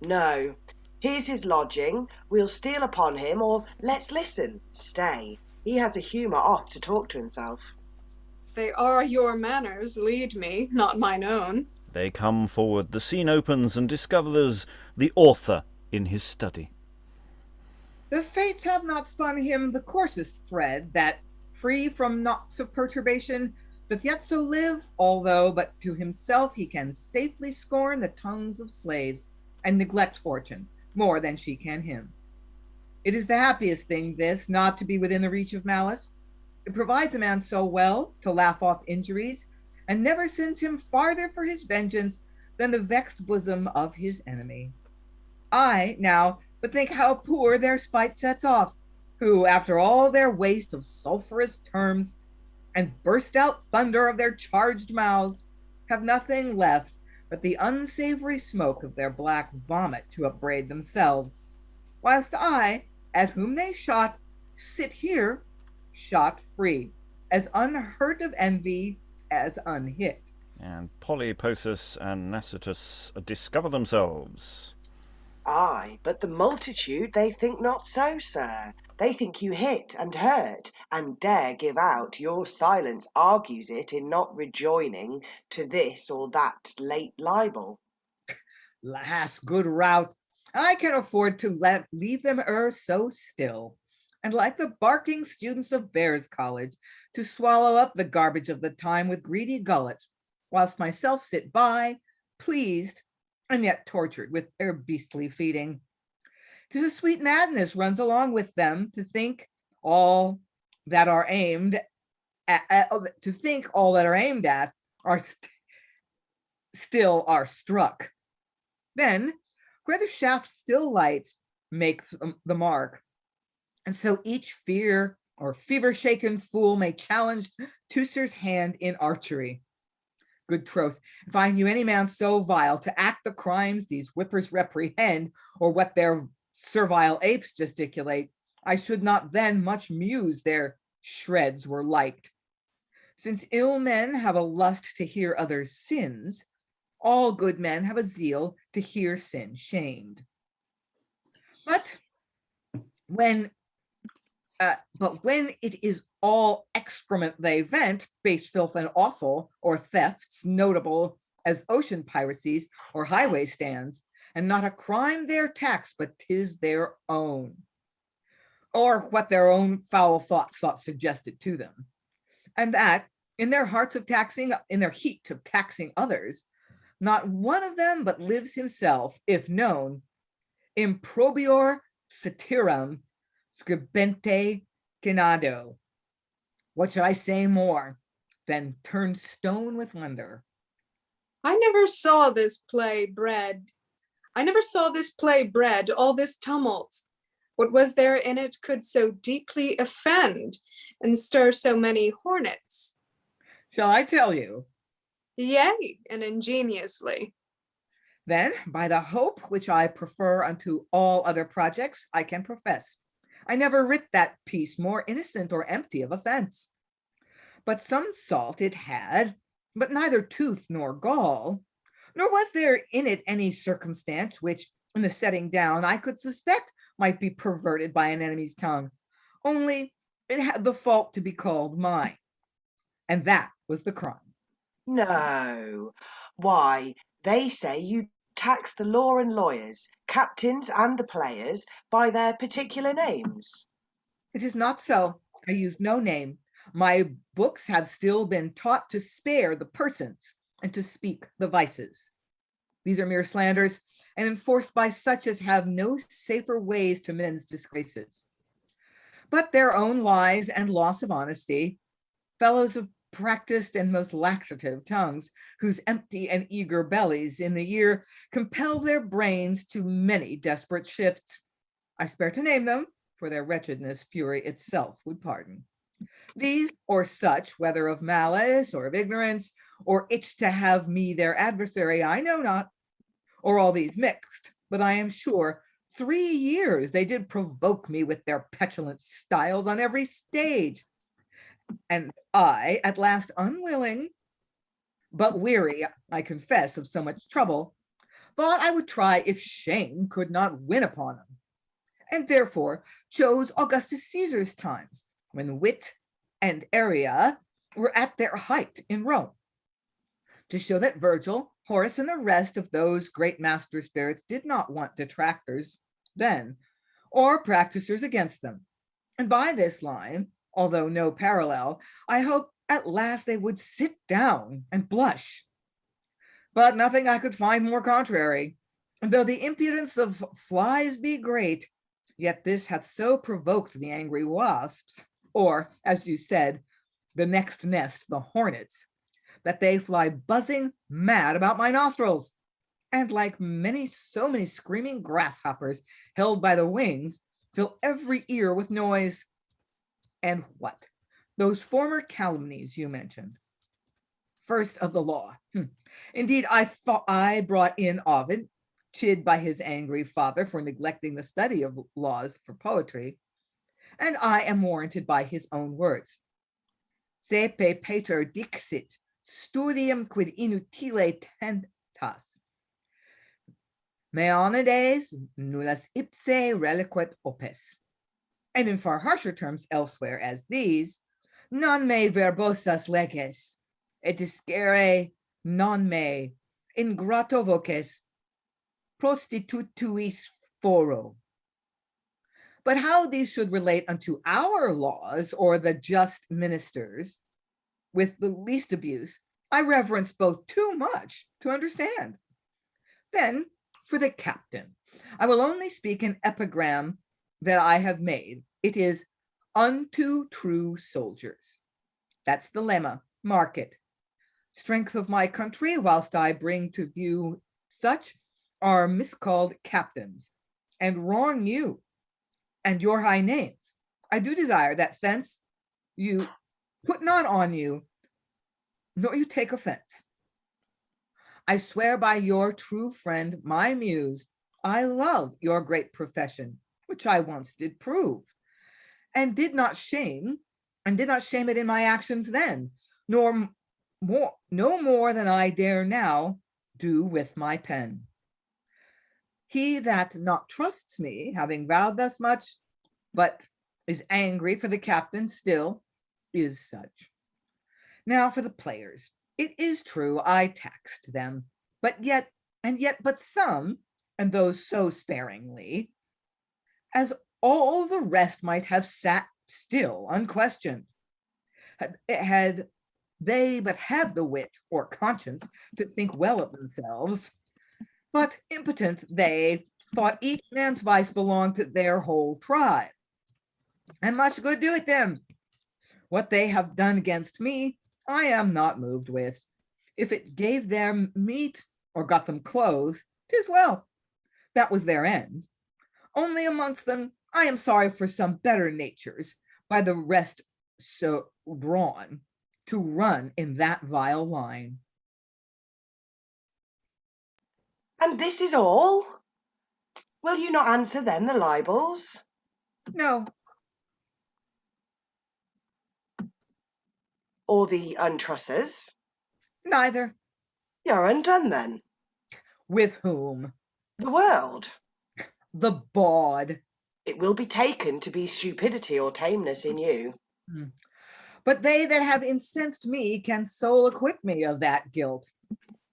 No. Here's his lodging. We'll steal upon him, or let's listen. Stay. He has a humour oft to talk to himself.
They are your manners, lead me, not mine own.
They come forward. The scene opens and discovers the author in his study.
The fates have not spun him the coarsest thread, that, free from knots of perturbation, doth yet so live, although but to himself he can safely scorn the tongues of slaves, and neglect fortune more than she can him. It is the happiest thing, this, not to be within the reach of malice. It provides a man so well to laugh off injuries, and never sends him farther for his vengeance than the vexed bosom of his enemy. I, now, but think how poor their spite sets off, who, after all their waste of sulphurous terms, and burst out thunder of their charged mouths, have nothing left but the unsavory smoke of their black vomit to upbraid themselves, whilst I, at whom they shot, sit here, shot free, as unhurt of envy as unhit.
And Polyposus and Nasutus discover themselves.
Aye, but the multitude, they think not so, sir. They think you hit and hurt, and dare give out your silence argues it in not rejoining to this or that late libel.
Lass, good rout, I can afford to leave them so still, and like the barking students of Bears College, to swallow up the garbage of the time with greedy gullets, whilst myself sit by, pleased, and yet tortured with their beastly feeding. 'Tis a sweet madness runs along with them to think all that are aimed at are still are struck. Then, where the shaft still lights, makes the mark, and so each fear or fever-shaken fool may challenge Teucer's hand in archery. Good troth, if I knew any man so vile to act the crimes these whippers reprehend, or what their servile apes gesticulate, I should not then much muse their shreds were liked. Since ill men have a lust to hear others' sins, all good men have a zeal to hear sin shamed. But when it is all excrement they vent, base filth and awful, or thefts notable as ocean piracies or highway stands, and not a crime they're taxed, but 'tis their own, or what their own foul thoughts suggested to them, and that in their heat of taxing others, not one of them but lives himself, if known, improbior satiram scribente cenado. What should I say more than turn stone with wonder?
I never saw this play bred all this tumult. What was there in it could so deeply offend and stir so many hornets?
Shall I tell you?
Yea, and ingeniously.
Then, by the hope which I prefer unto all other projects, I can profess I never writ that piece more innocent or empty of offense. but some salt it had, but neither tooth nor gall, nor was there in it any circumstance which, in the setting down, I could suspect might be perverted by an enemy's tongue. Only it had the fault to be called mine, and that was the crime.
No. Why, they say you tax the law and lawyers, captains and the players, by their particular names.
It is not so. I use no name. My books have still been taught to spare the persons and to speak the vices. These are mere slanders, and enforced by such as have no safer ways to men's disgraces. But their own lies and loss of honesty, fellows of practiced and most laxative tongues, whose empty and eager bellies in the year compel their brains to many desperate shifts. I spare to name them, for their wretchedness fury itself would pardon. These or such, whether of malice or of ignorance, or itch to have me their adversary, I know not, or all these mixed, but I am sure 3 years they did provoke me with their petulant styles on every stage. And I, at last unwilling, but weary, I confess, of so much trouble, thought I would try if shame could not win upon them, and therefore chose Augustus Caesar's times, when wit and area were at their height in Rome, to show that Virgil, Horace, and the rest of those great master spirits did not want detractors then, or practicers against them. And by this line, although no parallel, I hope at last they would sit down and blush. But nothing I could find more contrary. And though the impudence of flies be great, yet this hath so provoked the angry wasps, or, as you said, the next nest, the hornets, that they fly buzzing mad about my nostrils, and like so many screaming grasshoppers held by the wings, fill every ear with noise. And what? Those former calumnies you mentioned. First of the law. Indeed, I thought I brought in Ovid, chid by his angry father for neglecting the study of laws for poetry, and I am warranted by his own words. Sepe Pater dixit, studium quid inutile tentas. Meonides nullas ipse reliquit opus. And in far harsher terms elsewhere, as these, non me verbosas leges, et discere non me ingrato voces prostitutuis foro. But how these should relate unto our laws, or the just ministers, with the least abuse, I reverence both too much to understand. Then, for the captain, I will only speak an epigram that I have made. It is unto true soldiers. That's the lemma. Mark it. Strength of my country, whilst I bring to view such, are miscalled captains, and wrong you and your high names. I do desire that thence you put not on you, nor you take offense. I swear by your true friend, my muse, I love your great profession, which I once did prove, and did not shame it in my actions then, no more than I dare now do with my pen. He that not trusts me, having vowed thus much, but is angry for the captain still, is such. Now for the players, it is true I taxed them, but some, and those so sparingly, as all the rest might have sat still unquestioned, had they but had the wit or conscience to think well of themselves. But impotent they thought each man's vice belonged to their whole tribe, and much good do it them. What they have done against me, I am not moved with. If it gave them meat or got them clothes, 'tis well. That was their end. Only amongst them, I am sorry for some better natures, by the rest so drawn, to run in that vile line.
And this is all? Will you not answer then the libels?
No.
Or the untrussers?
Neither.
You're undone then.
With whom?
The world.
The bawd.
It will be taken to be stupidity or tameness in you.
But they that have incensed me can sole acquit me of that guilt.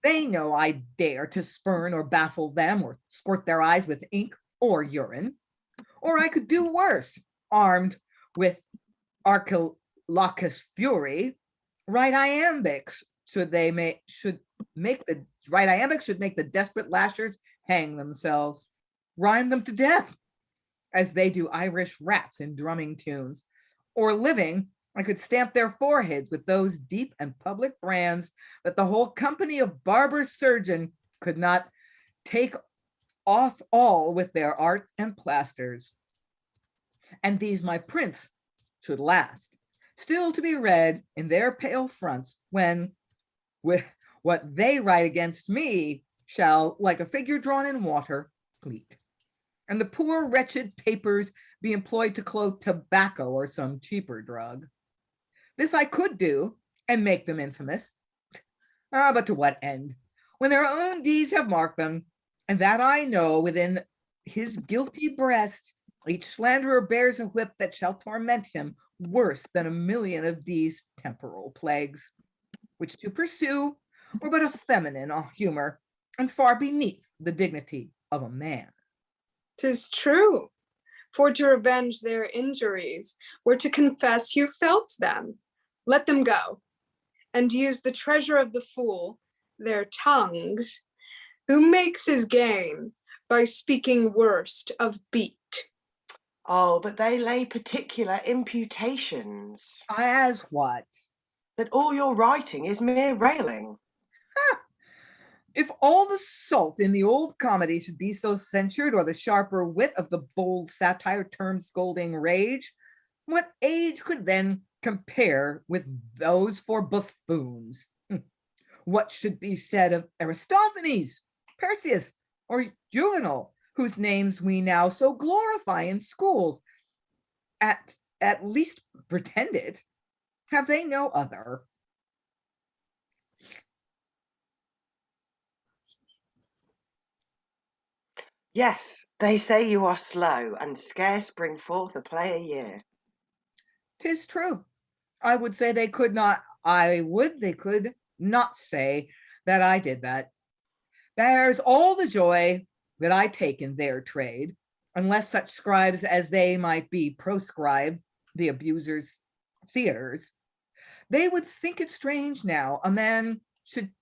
They know I dare to spurn or baffle them, or squirt their eyes with ink or urine. Or I could do worse, armed with Archilocus fury, right iambics should make the desperate lashers hang themselves, rhyme them to death, as they do Irish rats in drumming tunes. Or living, I could stamp their foreheads with those deep and public brands that the whole company of barbers surgeon could not take off all with their art and plasters. And these my prints should last, still to be read in their pale fronts, when with what they write against me shall, like a figure drawn in water, fleet, and the poor wretched papers be employed to clothe tobacco or some cheaper drug. This I could do, and make them infamous. But to what end? When their own deeds have marked them, and that I know within his guilty breast, each slanderer bears a whip that shall torment him worse than 1,000,000 of these temporal plagues, which to pursue were but a feminine humor, and far beneath the dignity of a man.
'Tis true, for to revenge their injuries were to confess you felt them. Let them go, and use the treasure of the fool, their tongues, who makes his gain by speaking worst of beat.
Oh, but they lay particular imputations.
As what?
That all your writing is mere railing.
If all the salt in the old comedy should be so censured, or the sharper wit of the bold satire termed scolding rage, what age could then compare with those for buffoons? What should be said of Aristophanes, Perseus, or Juvenal, whose names we now so glorify in schools? At least pretend it. Have they no other?
Yes, they say you are slow, and scarce bring forth a play a year.
'Tis true. I would say they could not say that I did that. There's all the joy that I take in their trade, unless such scribes as they might be proscribe the abusers' theaters. They would think it strange now a man should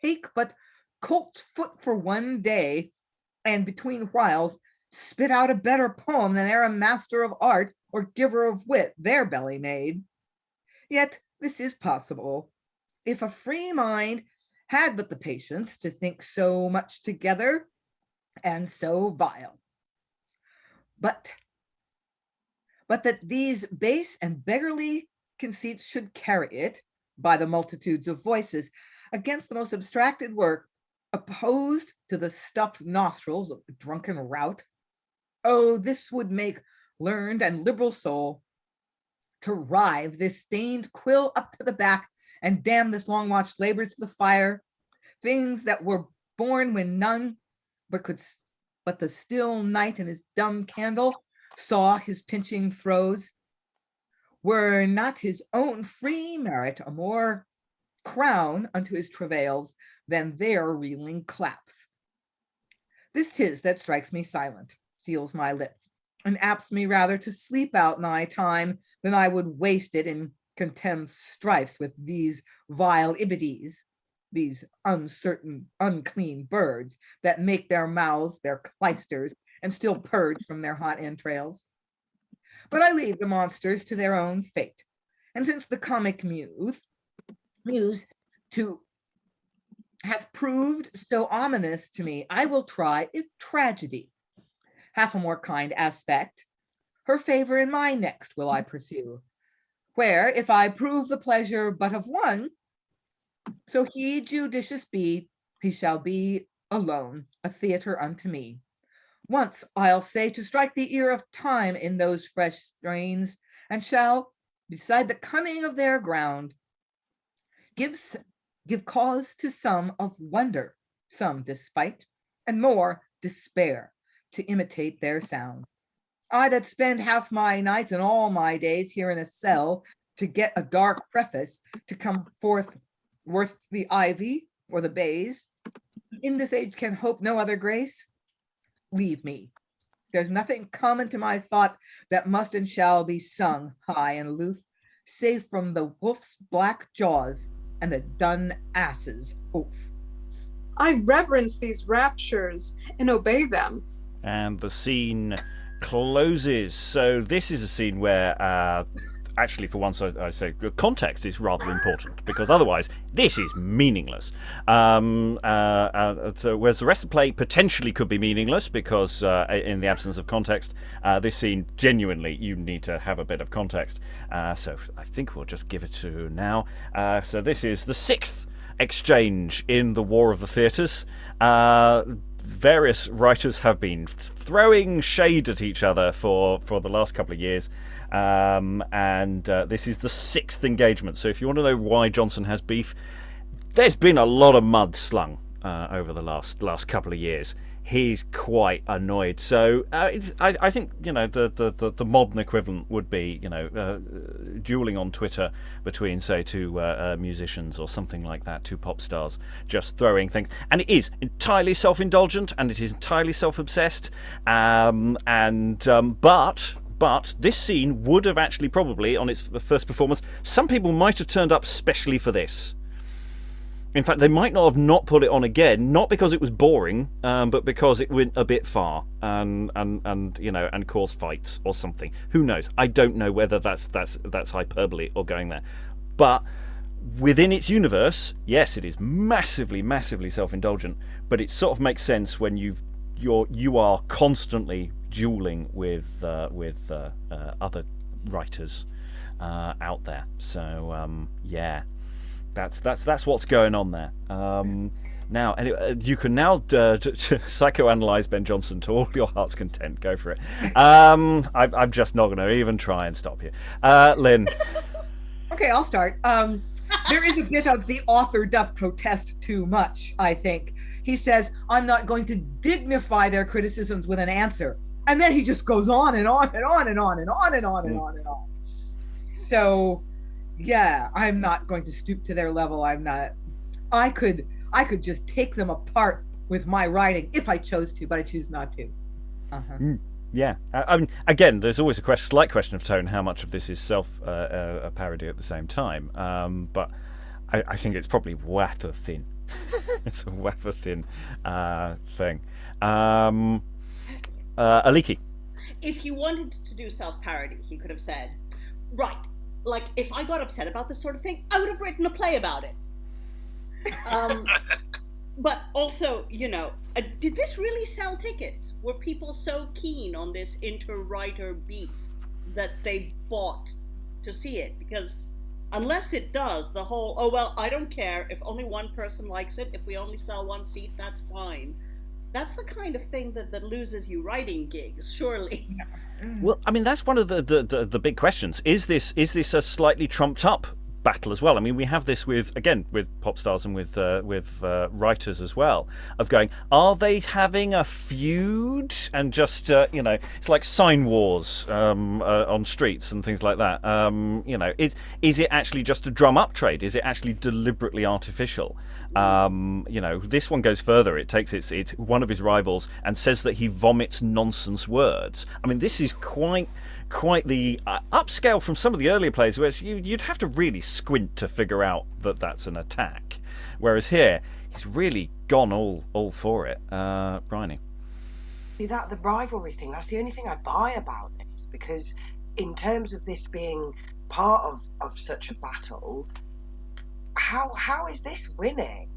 take but colt's foot for one day, and between whiles spit out a better poem than e'er a master of art or giver of wit their belly made. Yet this is possible, if a free mind had but the patience to think so much together and so vile. But that these base and beggarly conceits should carry it, by the multitudes of voices, against the most abstracted work, opposed to the stuffed nostrils of the drunken rout. Oh, this would make learned and liberal soul to rive this stained quill up to the back, and damn this long watched labor to the fire. Things that were born when none but the still night and his dumb candle saw his pinching throes. Were not his own free merit a more crown unto his travails than their reeling claps? This 'tis that strikes me silent, seals my lips, and apts me rather to sleep out my time than I would waste it in contemned strifes with these vile ibides, these uncertain, unclean birds that make their mouths their clysters and still purge from their hot entrails. But I leave the monsters to their own fate, and since the comic muse to have proved so ominous to me, I will try if tragedy hath a more kind aspect, her favor in my next will I pursue, where if I prove the pleasure but of one, so he judicious be, he shall be alone a theatre unto me. Once I'll say to strike the ear of time in those fresh strains, and shall, beside the cunning of their ground, give cause to some of wonder, some despite, and more despair to imitate their sound. I that spend half my nights and all my days here in a cell to get a dark preface to come forth worth the ivy or the bays, in this age can hope no other grace. Leave me. There's nothing common to my thought that must and shall be sung high and loose, save from the wolf's black jaws and the dun ass's oath.
I reverence these raptures and obey them.
And the scene closes. So this is a scene where, actually, for once, I say context is rather important, because otherwise this is meaningless. So whereas the rest of the play potentially could be meaningless, because in the absence of context, this scene genuinely you need to have a bit of context. So I think we'll just give it to now. So this is the 6th exchange in the War of the Theatres. Various writers have been throwing shade at each other for the last couple of years, and this is the 6th engagement. So if you want to know why Jonson has beef, there's been a lot of mud slung over the last couple of years. He's quite annoyed. So I think, you know, the modern equivalent would be, you know, dueling on Twitter between, say, two musicians or something like that, two pop stars, just throwing things. And it is entirely self-indulgent and it is entirely self-obsessed. But this scene would have actually probably, on its first performance, some people might have turned up specially for this. In fact, they might not have not put it on again, not because it was boring, but because it went a bit far and you know, and caused fights or something. Who knows? I don't know whether that's hyperbole or going there. But within its universe, yes, it is massively self-indulgent. But it sort of makes sense when you are constantly dueling with other writers out there. So yeah. That's what's going on there. Now, you can now psychoanalyze Ben Jonson to all your heart's content. Go for it. I'm just not going to even try and stop you. Lynn.
Okay, I'll start. There is a bit of the author doth protest too much, I think. He says, I'm not going to dignify their criticisms with an answer. And then he just goes on and on and on and on and on and on and on and on. So... yeah, I'm not going to stoop to their level. I'm not. I could just take them apart with my writing if I chose to, but I choose not to.
Yeah. I mean, again, there's always a slight question of tone. How much of this is a parody at the same time? But I think it's probably wafer thin. It's a wafer thin thing. Aliki.
If he wanted to do self-parody, he could have said, right. Like, if I got upset about this sort of thing, I would have written a play about it. But also, you know, did this really sell tickets? Were people so keen on this inter-writer beef that they bought to see it? Because unless it does, the whole, oh, well, I don't care. If only one person likes it, if we only sell one seat, that's fine. That's the kind of thing that loses you writing gigs, surely.
Well, I mean, that's one of the big questions. Is this a slightly trumped up battle as well? I mean, we have this with pop stars and with writers as well, of going, are they having a feud and just you know, it's like sign wars on streets and things like that. You know, is it actually just a drum up trade? Is it actually deliberately artificial? You know, this one goes further. It takes it's one of his rivals and says that he vomits nonsense words. I mean, this is quite the upscale from some of the earlier plays, where you'd have to really squint to figure out that that's an attack. Whereas here, he's really gone all for it. Briony.
See, that the rivalry thing, that's the only thing I buy about this, because in terms of this being part of such a battle, how is this winning?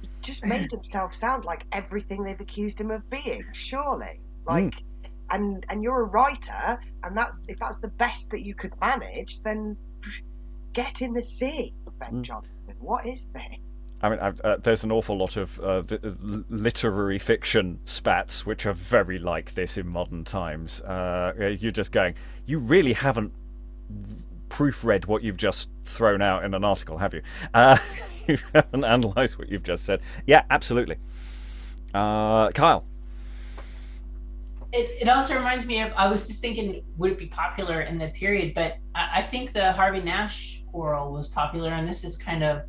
He just made himself sound like everything they've accused him of being, surely. Like, and you're a writer, and if that's the best that you could manage, then get in the sea, Ben Jonson. What is this?
I mean, there's an awful lot of literary fiction spats which are very like this in modern times. You're just going, you really haven't proofread what you've just thrown out in an article, have you? You haven't analysed what you've just said. Yeah, absolutely. Kyle.
It also reminds me of, I was just thinking, would it be popular in the period? But I think the Harvey Nash quarrel was popular, and this is kind of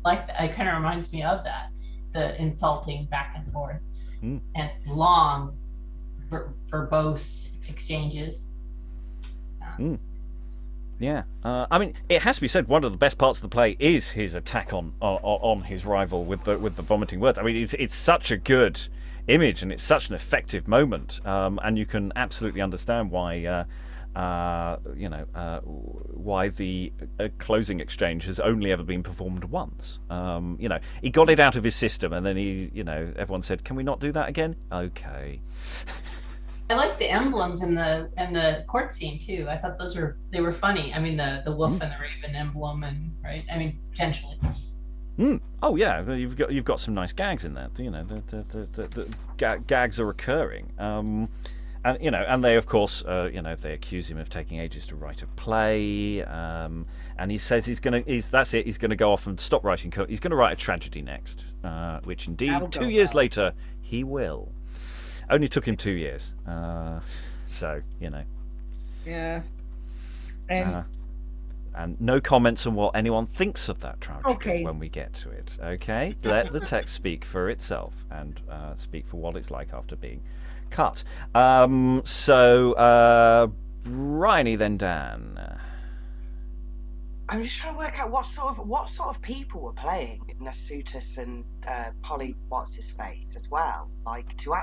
like, it kind of reminds me of that, the insulting back and forth and long verbose exchanges.
Yeah, I mean, it has to be said, one of the best parts of the play is his attack on his rival with the vomiting words. I mean, it's such a good image, and it's such an effective moment, and you can absolutely understand why why the closing exchange has only ever been performed once. He got it out of his system, and then everyone said, "Can we not do that again?" Okay.
I like the emblems in the court scene too. I thought they were funny. I mean, the wolf and the raven emblem, and right. I mean, potentially.
Oh yeah, you've got some nice gags in there. The gags are recurring. And they of course they accuse him of taking ages to write a play. And he says he's gonna go off and stop writing. He's gonna write a tragedy next, which indeed 2 years later he will. Only took him 2 years.
Yeah.
And no comments on what anyone thinks of that tragedy when we get to it. Okay, let the text speak for itself and speak for what it's like after being cut. Briony, then Dan.
I'm just trying to work out what sort of people were playing Nasutus and what's his face as well. Like to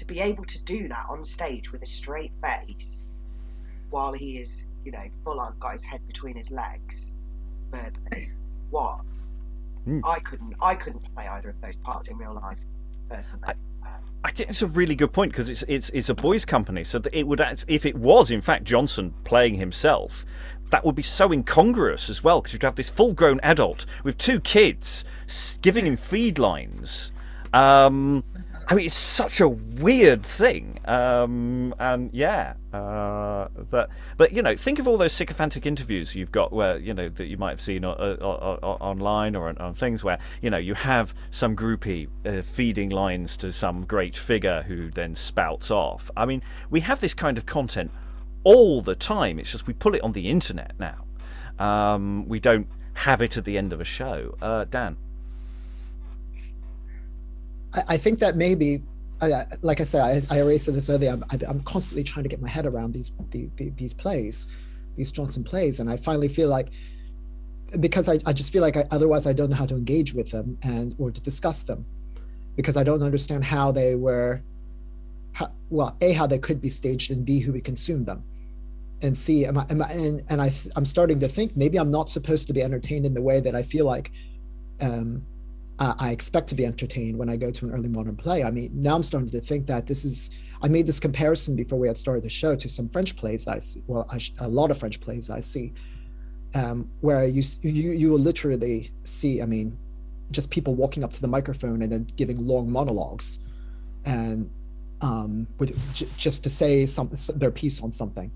be able to do that on stage with a straight face while he is, full on got his head between his legs. But what? I couldn't play either of those parts in real life, personally.
I think it's a really good point, because it's a boys' company, so that it would, if it was in fact Jonson playing himself, that would be so incongruous as well, because you'd have this full-grown adult with two kids giving him feed lines. I mean, it's such a weird thing, but think of all those sycophantic interviews you've got where that you might have seen online or on things where you have some groupie feeding lines to some great figure who then spouts off. I mean, we have this kind of content all the time. It's just we put it on the internet now. We don't have it at the end of a show. Dan.
I think that maybe, like I said, I already said this earlier. I'm constantly trying to get my head around these plays, these Jonson plays, and I finally feel like, because I just feel like otherwise I don't know how to engage with them or to discuss them, because I don't understand how they were, how they could be staged, and B, who would consume them, and C, I'm starting to think maybe I'm not supposed to be entertained in the way that I feel like I expect to be entertained when I go to an early modern play. I mean, now I'm starting to think that I made this comparison before we had started the show to some French plays that I see, a lot of French plays that I see, where you will literally see, I mean, just people walking up to the microphone and then giving long monologues, and just to say their piece on something,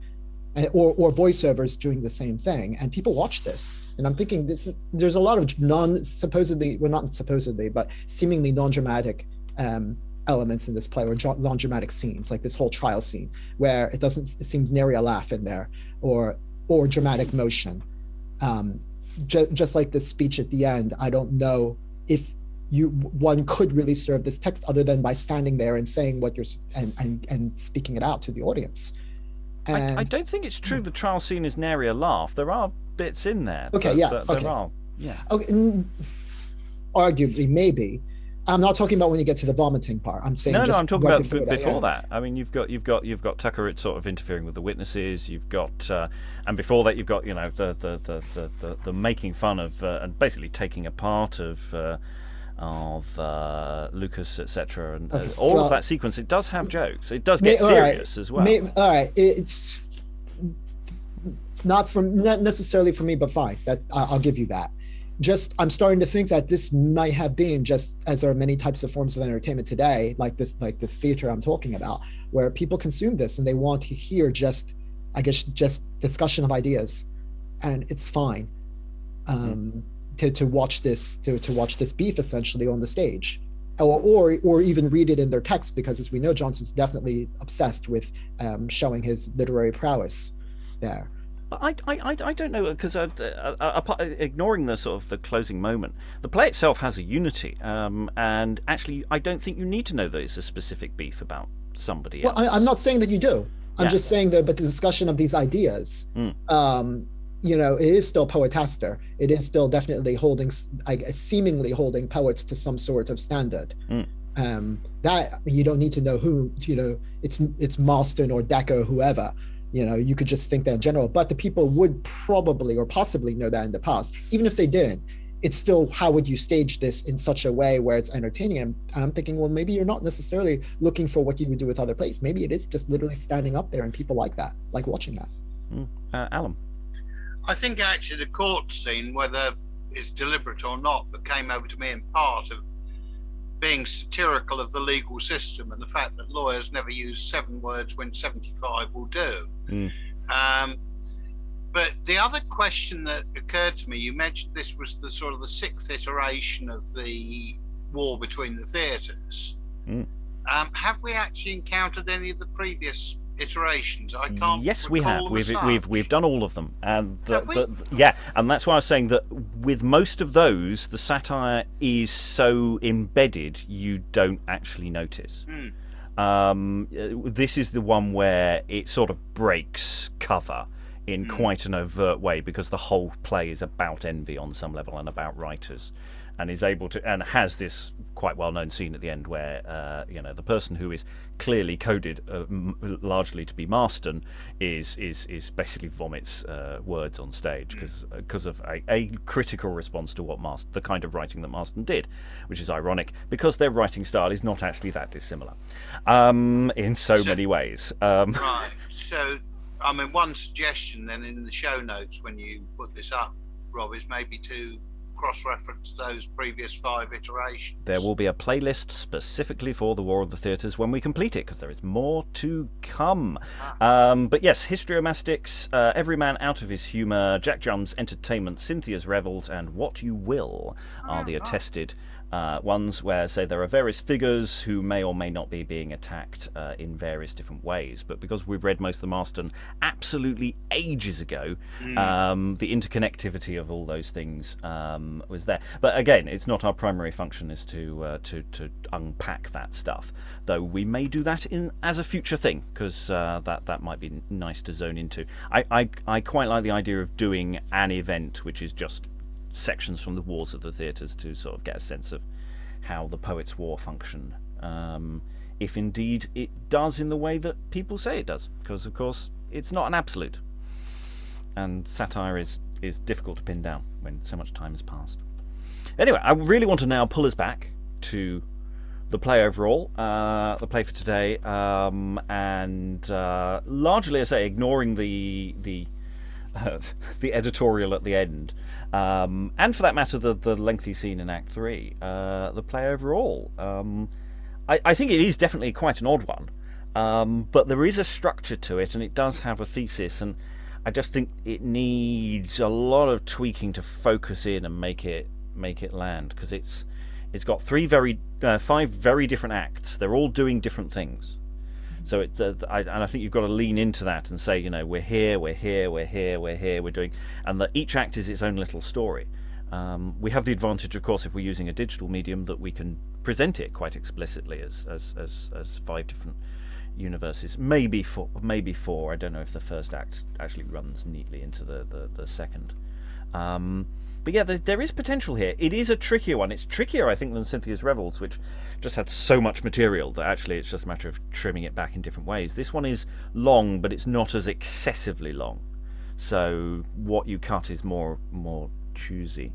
or voiceovers doing the same thing, and people watch this, and I'm thinking there's a lot of seemingly non-dramatic elements in this play, or non-dramatic scenes, like this whole trial scene where it seems nary a laugh in there, or dramatic motion, just like this speech at the end. I don't know if one could really serve this text other than by standing there and saying what you're and speaking it out to the audience. And
I don't think it's true the trial scene is nary a laugh. There are bits in there.
Okay,
there are. Yeah. Okay,
arguably, maybe. I'm not talking about when you get to the vomiting part. I'm saying
I'm talking about before that. I mean, you've got Tucca sort of interfering with the witnesses. You've got, and before that, you've got the making fun of and basically taking apart of Lucas, etc., and all of that sequence. It does have jokes. It does get serious as well.
All right, it's not necessarily for me, but fine. I'll give you that. Just, I'm starting to think that this might have been, just as there are many types of forms of entertainment today, like this theater I'm talking about, where people consume this and they want to hear just discussion of ideas, and it's fine to watch this beef essentially on the stage, or even read it in their text, because as we know, Jonson's definitely obsessed with showing his literary prowess there.
But I don't know, because ignoring the sort of the closing moment, the play itself has a unity, and actually I don't think you need to know that it's a specific beef about somebody else.
Well, I'm not saying that you do. I'm just saying that, but the discussion of these ideas, it is still poetaster. It is still definitely seemingly holding poets to some sort of standard. That you don't need to know who, it's Marston or Decker, whoever. You could just think that in general, but the people would probably or possibly know that in the past. Even if they didn't, it's still, how would you stage this in such a way where it's entertaining? And I'm thinking, well, maybe you're not necessarily looking for what you would do with other plays. Maybe it is just literally standing up there and people like that, like watching that.
Alan?
I think actually the court scene, whether it's deliberate or not, but came over to me in part of being satirical of the legal system and the fact that lawyers never use 7 words when 75 will do. But the other question that occurred to me, you mentioned this was the sort of the 6th iteration of the war between the theatres. Have we actually encountered any of the previous iterations? I can't.
Yes, we have.
recall
We've done all of them, and and that's why I was saying that with most of those, the satire is so embedded you don't actually notice. This is the one where it sort of breaks cover in quite an overt way, because the whole play is about envy on some level and about writers, and is able to, and has this quite well-known scene at the end where the person who is clearly coded largely to be Marston is basically vomits words on stage because of a critical response to what the kind of writing that Marston did, which is ironic because their writing style is not actually that dissimilar in so many ways.
Right. So, I mean, one suggestion then in the show notes when you put this up, Rob, is maybe to cross-reference those previous 5 iterations.
There will be a playlist specifically for the War of the Theatres when we complete it, because there is more to come. But yes, Histriomastics, Every Man Out of His Humour, Jack Jump's Entertainment, Cynthia's Revels, and What You Will are the attested ones where, say, there are various figures who may or may not be being attacked in various different ways. But because we've read most of the Marston absolutely ages ago, the interconnectivity of all those things was there. But again, it's not our primary function is to unpack that stuff, though we may do that as a future thing, because that might be nice to zone into. I quite like the idea of doing an event which is just sections from the Wars of the Theatres to sort of get a sense of how the Poets' War function, if indeed it does in the way that people say it does, because of course it's not an absolute, and satire is difficult to pin down when so much time has passed. Anyway, I really want to now pull us back to the play overall, the play for today, and largely, I say, ignoring the editorial at the end, and for that matter the lengthy scene in Act 3, the play overall, I think it is definitely quite an odd one, but there is a structure to it and it does have a thesis, and I just think it needs a lot of tweaking to focus in and make it land, because it's got 5 very different acts. They're all doing different things. So I think you've got to lean into that and say, we're here, we're doing, and that each act is its own little story. We have the advantage, of course, if we're using a digital medium, that we can present it quite explicitly as 5 different universes, maybe 4. I don't know if the first act actually runs neatly into the second. But yeah, there is potential here. It is a trickier one. It's trickier, I think, than Cynthia's Revels, which just had so much material that actually it's just a matter of trimming it back in different ways. This one is long, but it's not as excessively long. So what you cut is more choosy.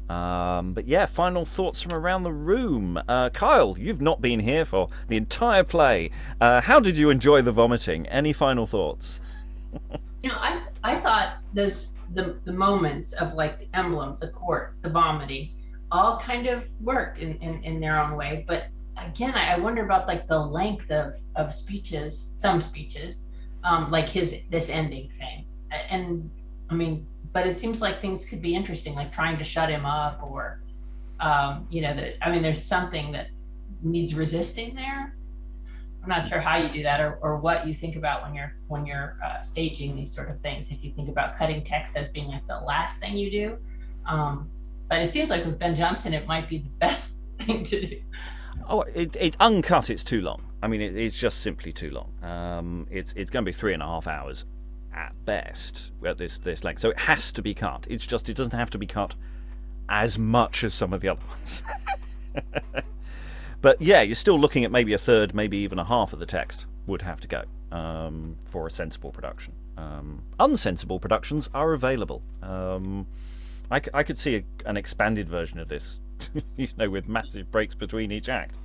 But yeah, final thoughts from around the room. Kyle, you've not been here for the entire play. How did you enjoy the vomiting? Any final thoughts?
I thought the moments of like the emblem, the court, the vomiting, all kind of worked in their own way. But again, I wonder about like the length of speeches, some speeches, like this ending thing. And I mean, but it seems like things could be interesting, like trying to shut him up, or there's something that needs resisting there. I'm not sure how you do that, or what you think about when you're staging these sort of things. If you think about cutting text as being like the last thing you do, but it seems like with Ben Jonson, it might be the best thing to do.
Oh, it uncut. It's too long. I mean, it's just simply too long. It's going to be 3.5 hours at best at this length. So it has to be cut. It doesn't have to be cut as much as some of the other ones. But yeah, you're still looking at maybe a third, maybe even a half of the text would have to go for a sensible production. Unsensible productions are available. I could see an expanded version of this, with massive breaks between each act.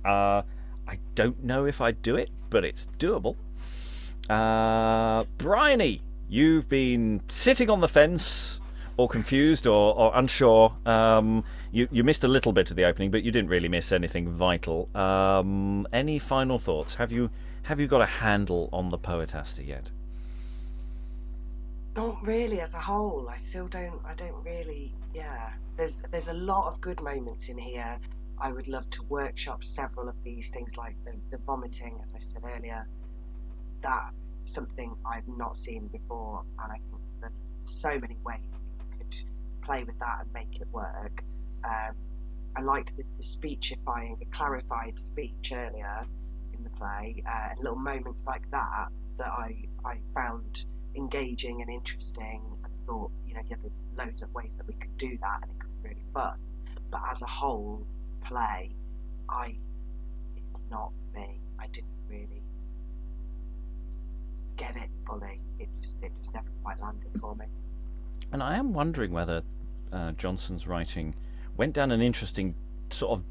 I don't know if I'd do it, but it's doable. Briony, you've been sitting on the fence, or confused, or unsure. You missed a little bit of the opening, but you didn't really miss anything vital. Any final thoughts? Have you got a handle on the Poetaster yet?
Not really as a whole. I don't really. Yeah. There's a lot of good moments in here. I would love to workshop several of these things, like the vomiting, as I said earlier. That's something I've not seen before, and I think there's so many ways that you could play with that and make it work. I liked the speechifying, the clarified speech earlier in the play, and little moments like that I found engaging and interesting, and thought, there's loads of ways that we could do that, and it could be really fun. But as a whole play, it's not me. I didn't really get it fully. It just never quite landed for me.
And I am wondering whether Jonson's writing went down an interesting sort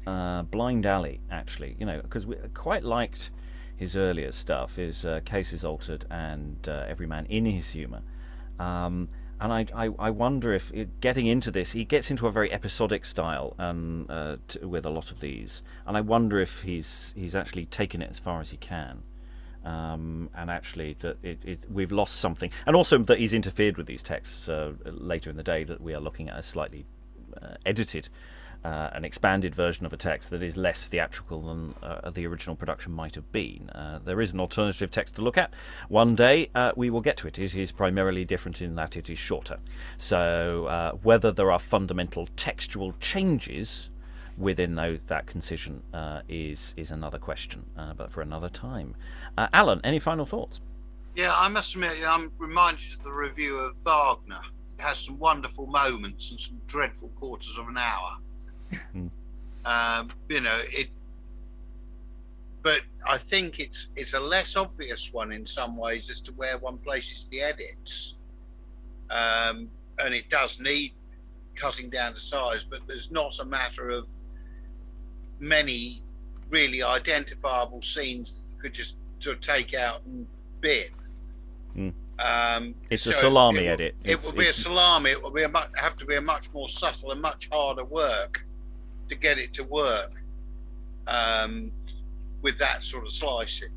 of blind alley, actually. Because we quite liked his earlier stuff, his Cases Altered and Every Man in His Humour. And I wonder if getting into this, he gets into a very episodic style with a lot of these, and I wonder if he's actually taken it as far as he can, and actually that we've lost something, and also that he's interfered with these texts later in the day, that we are looking at a slightly edited, an expanded version of a text that is less theatrical than the original production might have been. There is an alternative text to look at. One day we will get to it. It is primarily different in that it is shorter. So whether there are fundamental textual changes within that concision is another question, but for another time. Alan, any final thoughts?
Yeah, I must admit, I'm reminded of the review of Wagner. It has some wonderful moments and some dreadful quarters of an hour. But I think it's a less obvious one in some ways as to where one places the edits, and it does need cutting down to size, but there's not a matter of many really identifiable scenes that you could just sort of take out and bin.
It's a salami edit.
It will be a salami. It will be have to be a much more subtle and much harder work to get it to work with that sort of slicing.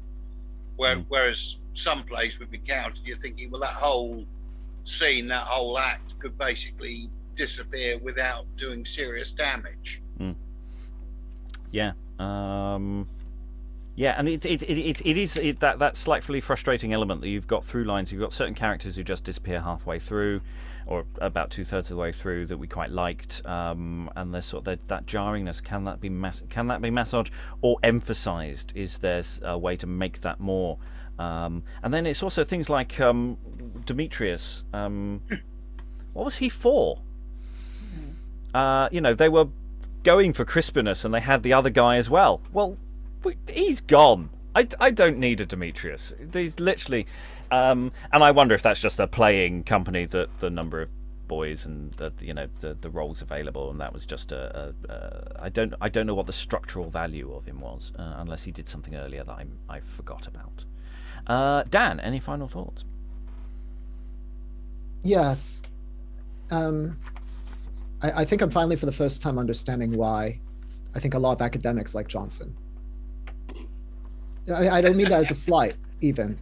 Whereas some plays we've encountered, you're thinking, well, that whole scene, that whole act could basically disappear without doing serious damage.
Yeah. Yeah, and it is that slightly frustrating element that you've got through lines. You've got certain characters who just disappear halfway through, or about 2/3 of the way through, that we quite liked, and there's sort of that jarringness. Can that be massaged or emphasised? Is there a way to make that more? And then it's also things like Demetrius. What was he for? They were going for Crispinus, and they had the other guy as well. Well, he's gone. I don't need a Demetrius. He's literally, and I wonder if that's just a playing company, that the number of boys and the roles available, and that was just I don't know what the structural value of him was, unless he did something earlier that I forgot about. Dan, any final thoughts?
Yes. I think I'm finally, for the first time, understanding why I think a lot of academics like Jonson. I don't mean that as a slight, even.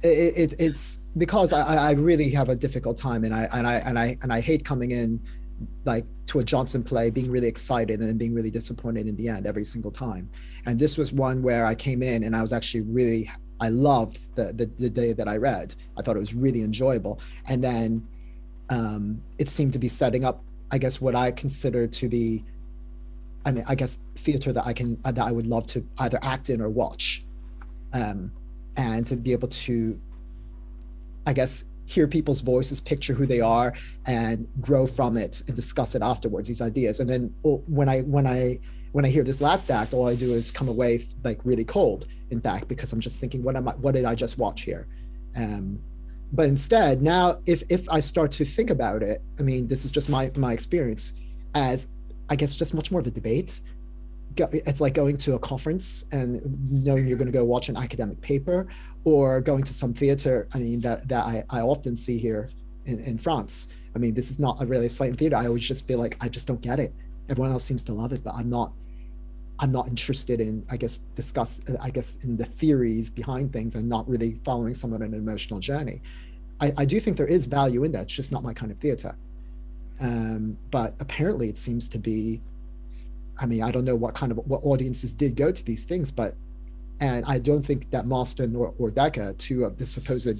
it's because I really have a difficult time, and I hate coming in like to a Jonson play being really excited and then being really disappointed in the end every single time. And this was one where I came in and I was actually I loved the day that I read. I thought it was really enjoyable. And then it seemed to be setting up, I guess, what I consider to be, I guess, theater that I would love to either act in or watch, and to be able to, I guess, hear people's voices, picture who they are, and grow from it and discuss it afterwards, these ideas. And then when I hear this last act, all I do is come away like really cold, in fact, because I'm just thinking, what did I just watch here? But instead, now if I start to think about it, I mean, this is just my experience as, I guess, just much more of a debate. It's like going to a conference and knowing you're going to go watch an academic paper, or going to some theater. I mean, that I often see here in France. I mean, this is not a really slight theater. I always just feel like I just don't get it. Everyone else seems to love it, but I'm not interested in, I guess, in the theories behind things, and not really following someone on an emotional journey. I do think there is value in that. It's just not my kind of theater. But apparently it seems to be, I mean, I don't know what audiences did go to these things, and I don't think that Marston or Decker, two of the supposed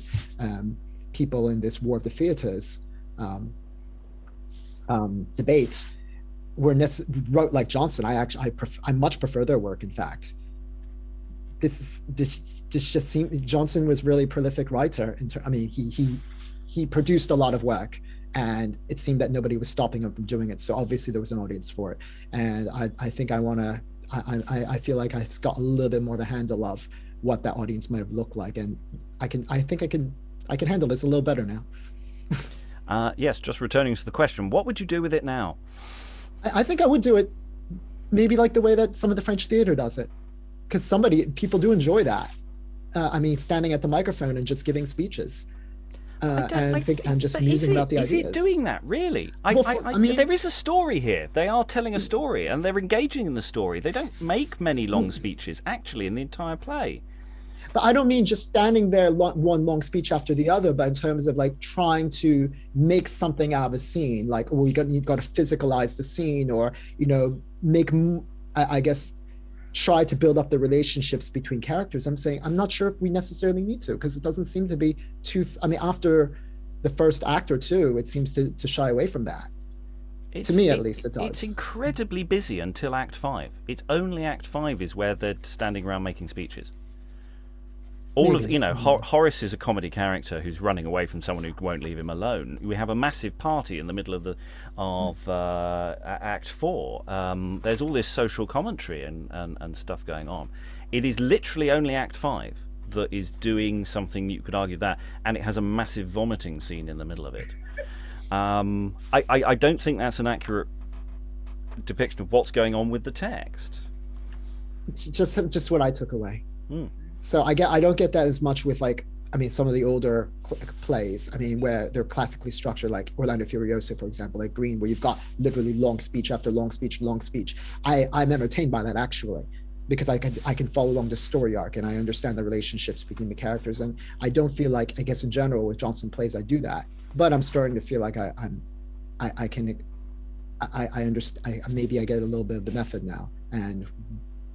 people in this War of the Theatres debate, wrote like Jonson. I much prefer their work. In fact, this just seems, Jonson was really prolific writer. I mean, he produced a lot of work, and it seemed that nobody was stopping him from doing it. So obviously there was an audience for it, and I think I feel like I've got a little bit more of a handle of what that audience might have looked like, and I think I can handle this a little better now.
Yes, just returning to the question, what would you do with it now?
I think I would do it maybe like the way that some of the French theater does it, because people do enjoy that. I mean, standing at the microphone and just giving speeches. And just musing about the ideas.
Is it doing that, really? I mean, there is a story here. They are telling a story, and they're engaging in the story. They don't make many long speeches, actually, in the entire play.
But I don't mean just standing there one long speech after the other, but in terms of like trying to make something out of a scene, like, oh, you've got to physicalize the scene, or, you know, I guess, try to build up the relationships between characters. I'm saying I'm not sure if we necessarily need to, because it doesn't seem to be too, I mean, after the first act or two, it seems to shy away from that. To me, at least, it does.
It's incredibly busy until Act 5. It's only Act 5 is where they're standing around making speeches. Horace is a comedy character who's running away from someone who won't leave him alone. We have a massive party in the middle of Act 4. There's all this social commentary and stuff going on. It is literally only Act 5 that is doing something, you could argue that, and it has a massive vomiting scene in the middle of it. I don't think that's an accurate depiction of what's going on with the text.
It's just what I took away. So I don't get that as much with, like, I mean, some of the older plays, I mean, where they're classically structured, like Orlando Furioso, for example, like Green, where you've got literally long speech after long speech. I'm entertained by that, actually, because I can follow along the story arc, and I understand the relationships between the characters. And I don't feel like, I guess in general with Jonson plays, I do that, but I'm starting to feel like I understand. Maybe I get a little bit of the method now and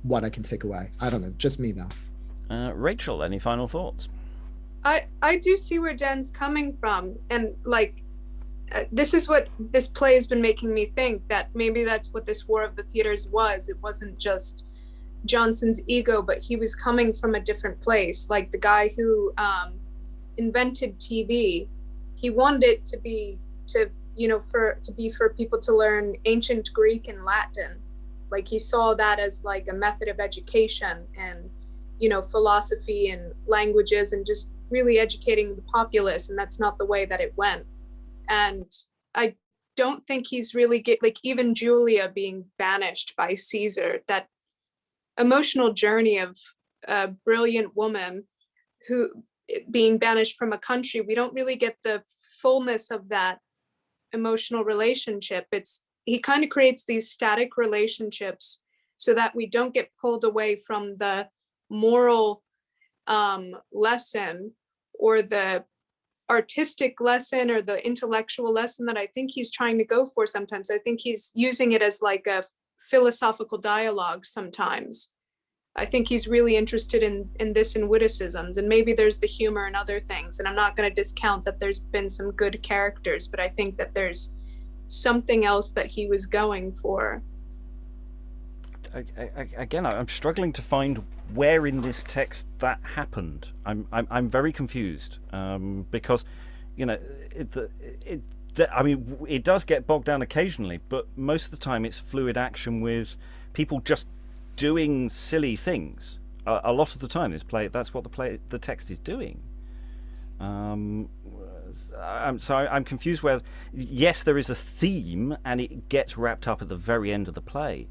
what I can take away. I don't know, just me though.
Rachael, any final thoughts?
I do see where Dan's coming from, and like this is what this play has been making me think, that maybe that's what this War of the Theatres was. It wasn't just Jonson's ego, but he was coming from a different place. Like the guy who invented TV, he wanted it to be for people to learn ancient Greek and Latin. Like he saw that as like a method of education, and philosophy and languages, and just really educating the populace, and that's not the way that it went. And I don't think he's really even Julia being banished by Caesar, that emotional journey of a brilliant woman who being banished from a country, we don't really get the fullness of that emotional relationship. He kind of creates these static relationships so that we don't get pulled away from the moral lesson or the artistic lesson or the intellectual lesson that I think he's trying to go for sometimes. I think he's using it as like a philosophical dialogue sometimes. I think he's really interested in this in witticisms, and maybe there's the humor and other things. And I'm not going to discount that there's been some good characters, but I think that there's something else that he was going for.
Again, I'm struggling to find where in this text that happened. I'm very confused, because, you know, I mean, it does get bogged down occasionally, but most of the time it's fluid action with people just doing silly things. A lot of the time, that's what the text is doing. I'm confused where, yes, there is a theme and it gets wrapped up at the very end of the play,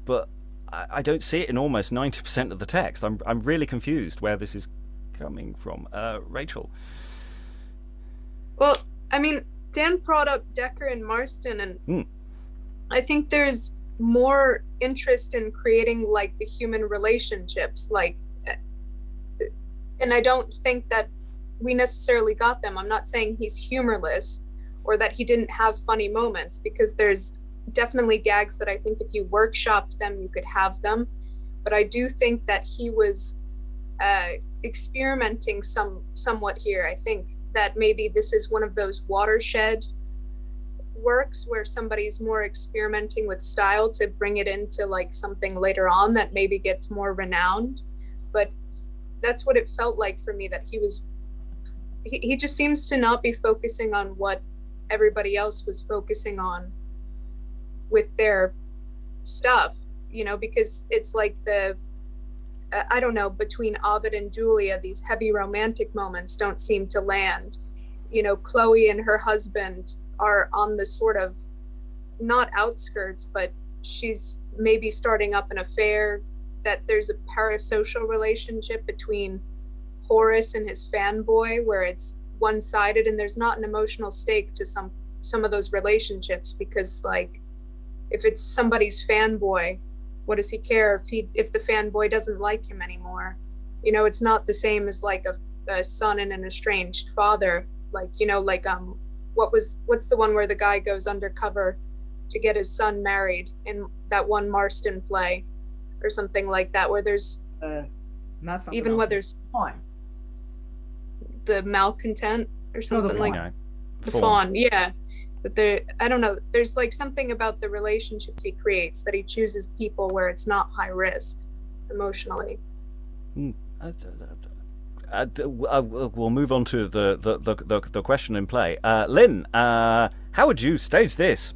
but I don't see it in almost 90% of the text. I'm really confused where this is coming from. Rachael.
Well, I mean, Dan brought up Decker and Marston, and I think there's more interest in creating like the human relationships, like, and I don't think that we necessarily got them. I'm not saying he's humorless or that he didn't have funny moments, because there's definitely gags that I think if you workshopped them, you could have them. But I do think that he was experimenting somewhat here. I think that maybe this is one of those watershed works where somebody's more experimenting with style to bring it into like something later on that maybe gets more renowned. But that's what it felt like for me, that he just seems to not be focusing on what everybody else was focusing on with their stuff, you know, because it's like I don't know, between Ovid and Julia, these heavy romantic moments don't seem to land. You know, Chloe and her husband are on the sort of, not outskirts, but she's maybe starting up an affair, that there's a parasocial relationship between Horace and his fanboy where it's one-sided, and there's not an emotional stake to some of those relationships, because like, if it's somebody's fanboy, what does he care if the fanboy doesn't like him anymore? You know, it's not the same as like a son and an estranged father. Like, you know, like what's the one where the guy goes undercover to get his son married in that one Marston play or something like that, where there's even where there's the malcontent or something like the fawn. Yeah. But I don't know, there's like something about the relationships he creates that he chooses people where it's not high risk emotionally.
We'll move on to the question in play. Lynn, how would you stage this?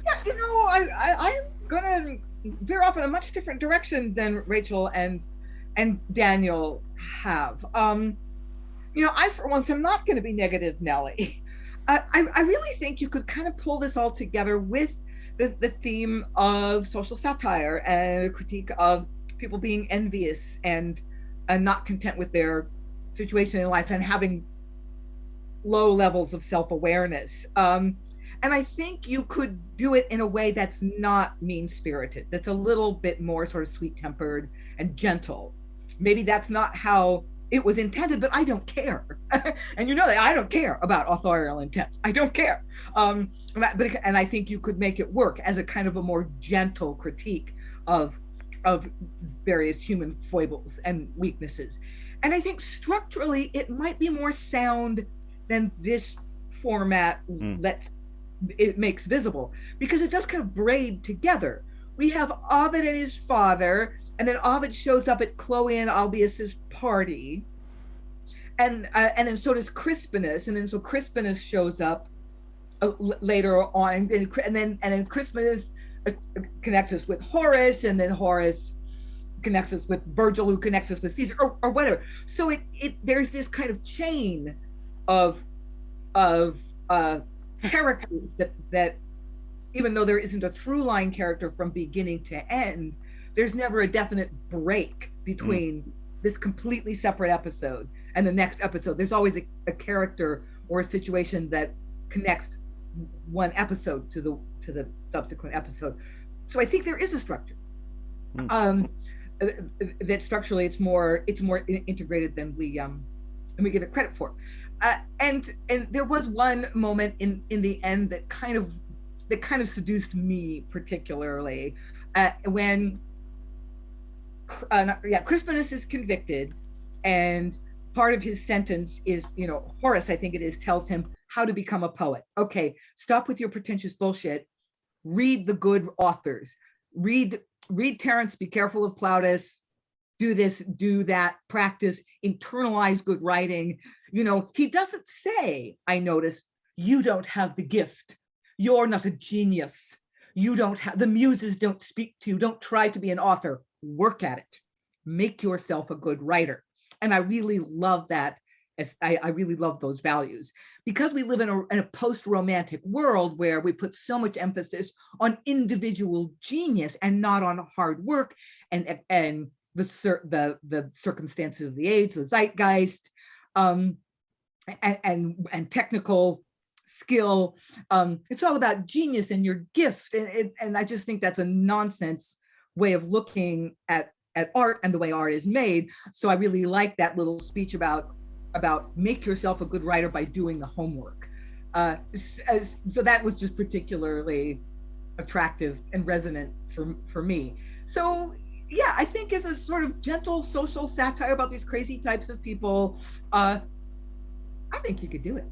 Yeah, you know, I'm gonna veer off in a much different direction than Rachael and Daniel have. You know, I for once am not going to be negative Nelly. I really think you could kind of pull this all together with the theme of social satire and a critique of people being envious and not content with their situation in life and having low levels of self-awareness. And I think you could do it in a way that's not mean-spirited, that's a little bit more sort of sweet-tempered and gentle. Maybe that's not how it was intended, but I don't care. And you know that I don't care about authorial intent. I don't care. And I think you could make it work as a kind of a more gentle critique of various human foibles and weaknesses. And I think structurally it might be more sound than this format it makes visible, because it does kind of braid together. We have Ovid and his father, and then Ovid shows up at Chloe and Albius's party, and then so does Crispinus, and then so Crispinus shows up later on, and then Crispinus connects us with Horace, and then Horace connects us with Virgil, who connects us with Caesar, or whatever. So there's this kind of chain of characters that even though there isn't a through line character from beginning to end, there's never a definite break between this completely separate episode and the next episode. There's always a character or a situation that connects one episode to the subsequent episode. So I think there is a structure. That structurally it's more integrated than and we give it credit for. And there was one moment in the end that kind of seduced me particularly, when Crispinus is convicted, and part of his sentence is, Horace, I think it is, tells him how to become a poet. Okay, stop with your pretentious bullshit. Read the good authors. Read Terence, be careful of Plautus. Do this, do that, practice, internalize good writing. He doesn't say, I notice, you don't have the gift. You're not a genius. You don't have, the muses don't speak to you. Don't try to be an author. Work at it. Make yourself a good writer. And I really love that. I really love those values, because we live in a post-romantic world where we put so much emphasis on individual genius and not on hard work and the circumstances of the age, the zeitgeist, and technical skill. It's all about genius and your gift, and I just think that's a nonsense way of looking at art and the way art is made. So I really like that little speech about make yourself a good writer by doing the homework. So that was just particularly attractive and resonant for me. So yeah, I think as a sort of gentle social satire about these crazy types of people, I think you could do it.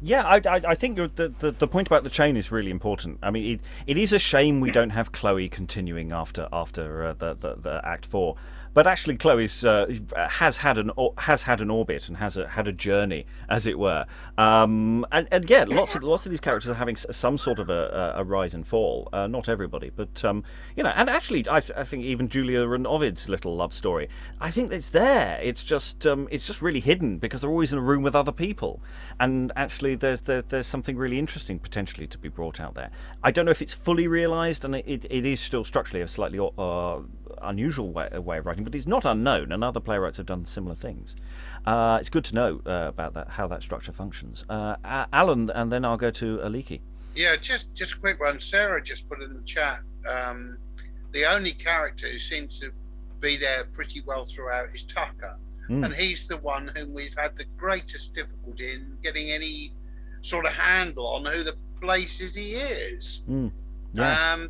Yeah, I think the point about the chain is really important. I mean, it is a shame we don't have Chloe continuing after the Act 4, but actually Chloe's has had an orbit and had a journey, as it were. And yeah, lots of these characters are having some sort of a rise and fall. Not everybody, but and actually I think even Julia and Ovid's little love story, I think it's there. It's just really hidden because they're always in a room with other people. And actually, there's something really interesting potentially to be brought out there. I don't know if it's fully realised, and it is still structurally a slightly unusual way of writing, but it's not unknown, and other playwrights have done similar things. It's good to know about that, how that structure functions. Alan, and then I'll go to Aliki.
Yeah, just a quick one. Sarah just put in the chat, the only character who seems to be there pretty well throughout is Tucca. And he's the one whom we've had the greatest difficulty in getting any sort of handle on who the places he is.
Yeah.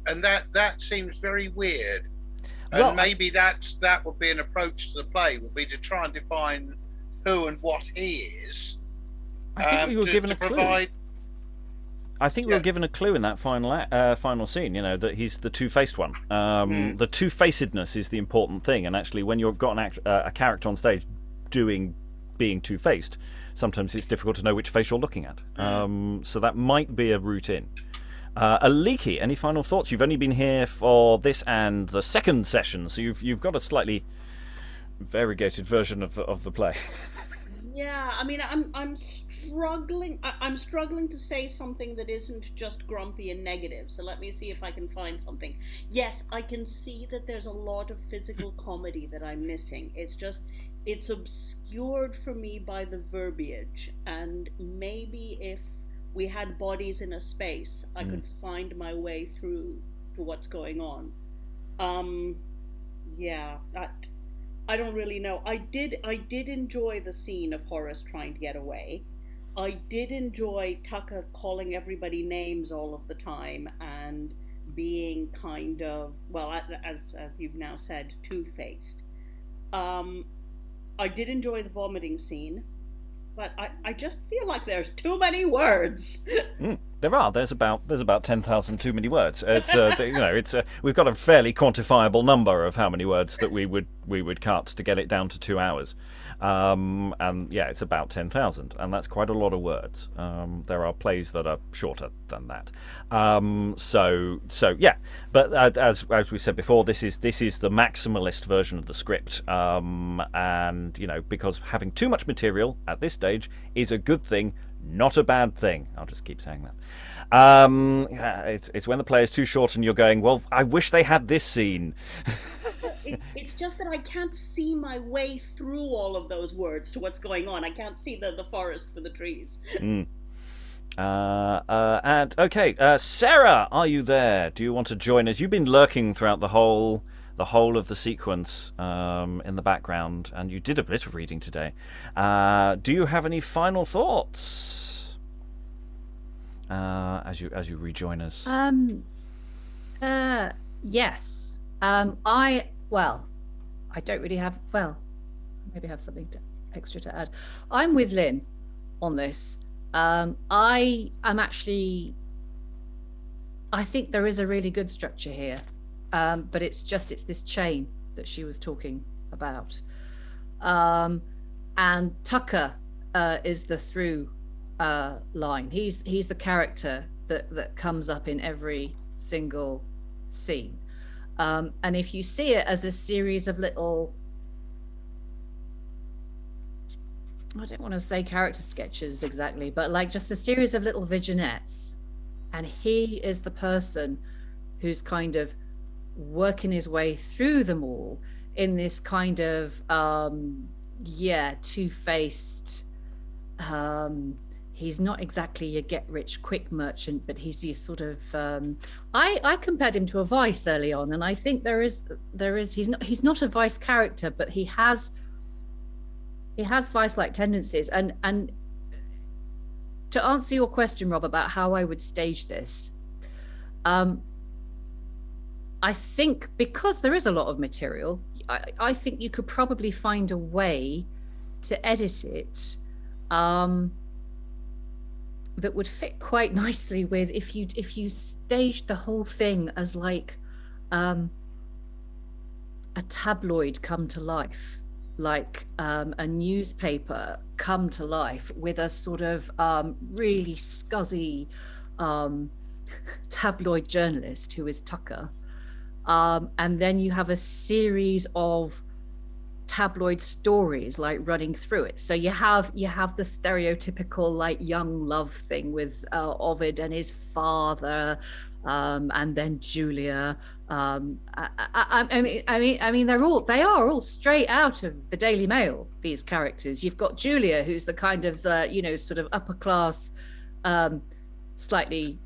And that seems very weird.
Well,
and maybe that would be an approach to the play, would be to try and define who and what he is.
I think we were given a clue. I think we were given a clue in that final scene, that he's the two-faced one. The two-facedness is the important thing, and actually when you've got a character on stage being two-faced, sometimes it's difficult to know which face you're looking at. So that might be a route in. Aliki, any final thoughts? You've only been here for this and the second session, so you've got a slightly variegated version of the play.
Yeah, I mean, I'm struggling. I'm struggling to say something that isn't just grumpy and negative. So let me see if I can find something. Yes, I can see that there's a lot of physical comedy that I'm missing. It's obscured for me by the verbiage, and maybe if we had bodies in a space, I could find my way through to what's going on. I don't really know. I did enjoy the scene of Horace trying to get away. I did enjoy Tucca calling everybody names all of the time and being kind of, well, as you've now said, two-faced. I did enjoy the vomiting scene, but I just feel like there's too many words.
There are. There's about 10,000 too many words. It's we've got a fairly quantifiable number of how many words that we would cut to get it down to 2 hours. And yeah, it's about 10,000, and that's quite a lot of words. There are plays that are shorter than that. So yeah. But as we said before, this is the maximalist version of the script. And because having too much material at this stage is a good thing, not a bad thing. I'll just keep saying that. It's when the play is too short and you're going, well, I wish they had this scene.
It's just that I can't see my way through all of those words to what's going on. I can't see the forest for the trees. And
okay, Sarah, are you there? Do you want to join us? You've been lurking throughout the whole the whole of the sequence in the background, and you did a bit of reading today. Do you have any final thoughts as you rejoin us?
Yes. I don't really have. Well, maybe have something extra to add. I'm with Lynn on this. I think there is a really good structure here, but it's this chain that she was talking about, and Tucca is the through line. He's the character that comes up in every single scene, and if you see it as a series of little, I don't want to say character sketches exactly, but like just a series of little vignettes, and he is the person who's kind of working his way through them all in this kind of two-faced, he's not exactly your get-rich-quick merchant, but he's your sort of I compared him to a Vice early on, and I think there is he's not a Vice character, but he has Vice-like tendencies. And to answer your question, Rob, about how I would stage this, I think because there is a lot of material, I think you could probably find a way to edit it that would fit quite nicely with if you staged the whole thing as like a tabloid come to life, like a newspaper come to life with a sort of really scuzzy tabloid journalist who is Tucca, and then you have a series of tabloid stories like running through it. So you have the stereotypical like young love thing with Ovid and his father, and then Julia. I mean, they are all straight out of the Daily Mail. These characters. You've got Julia, who's the kind of sort of upper class, slightly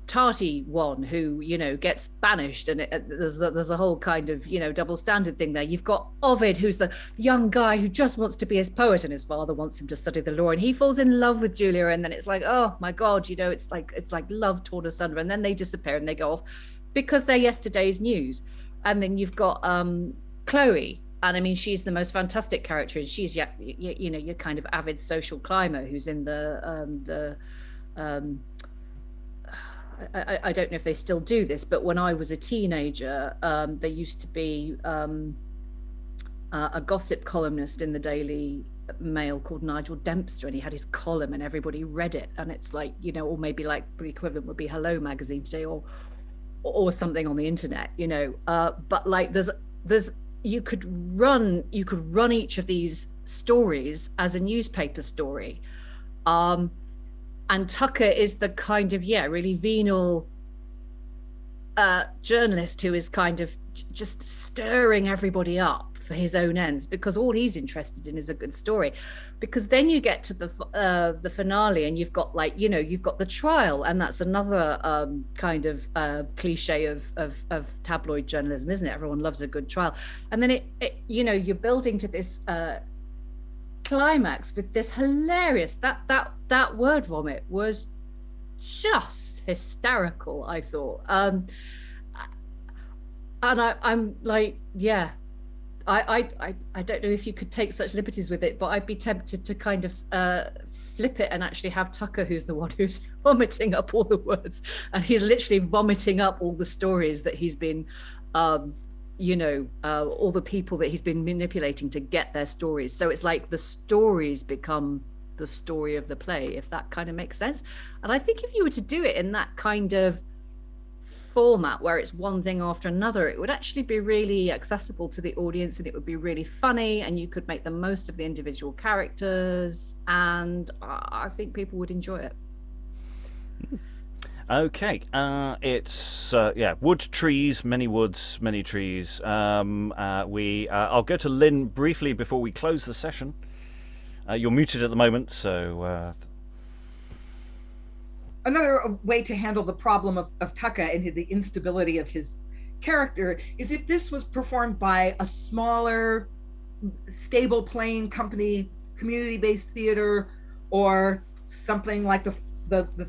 tarty one who gets banished, and there's the whole kind of double standard thing there. You've got Ovid, who's the young guy who just wants to be his poet, and his father wants him to study the law, and he falls in love with Julia, and then it's like, oh my god, it's like love torn asunder, and then they disappear and they go off because they're yesterday's news. And then you've got Chloe, and I mean, she's the most fantastic character, and she's your kind of avid social climber who's in the I don't know if they still do this, but when I was a teenager, there used to be a gossip columnist in the Daily Mail called Nigel Dempster, and he had his column and everybody read it, and it's like, or maybe like the equivalent would be Hello Magazine today, or something on the internet, but like there's you could run each of these stories as a newspaper story. And Tucca is the kind of, really venal journalist who is kind of just stirring everybody up for his own ends, because all he's interested in is a good story. Because then you get to the finale, and you've got you've got the trial, and that's another kind of cliche of tabloid journalism, isn't it? Everyone loves a good trial. And then you're building to this climax with this hilarious that word vomit was just hysterical, I thought. And I'm like, I don't know if you could take such liberties with it, but I'd be tempted to kind of flip it and actually have Tucca, who's the one who's vomiting up all the words, and he's literally vomiting up all the stories that he's been all the people that he's been manipulating to get their stories. So it's like the stories become the story of the play, if that kind of makes sense. And I think if you were to do it in that kind of format where it's one thing after another, it would actually be really accessible to the audience, and it would be really funny, and you could make the most of the individual characters, and I think people would enjoy it.
Okay, it's wood, trees, many woods, many trees. I'll go to Lynn briefly before we close the session. You're muted at the moment, so
another way to handle the problem of Tucca and the instability of his character is if this was performed by a smaller, stable playing company, community-based theater, or something like the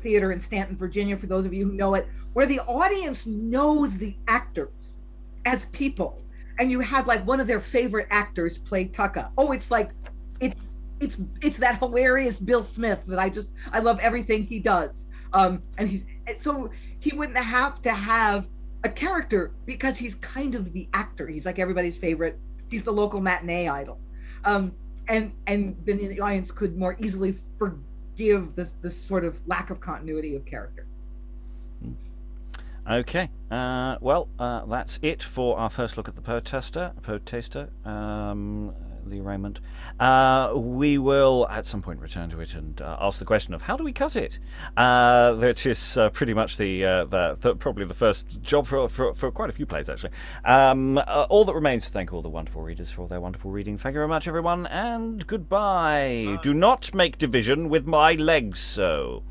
theater in Stanton, Virginia, for those of you who know it, where the audience knows the actors as people, and you had like one of their favorite actors play Tucca. Oh, it's like it's that hilarious Bill Smith that I love everything he does. And so he wouldn't have to have a character because he's kind of the actor. He's like everybody's favorite. He's the local matinee idol. And then the audience could more easily forgive this sort of lack of continuity of character.
Okay, well, that's it for our first look at the Poetaster, the arraignment. We will at some point return to it and ask the question of how do we cut it, which is pretty much probably the first job for quite a few plays, actually. All that remains to thank all the wonderful readers for all their wonderful reading. Thank you very much, everyone, and goodbye. Do not make division with my legs so.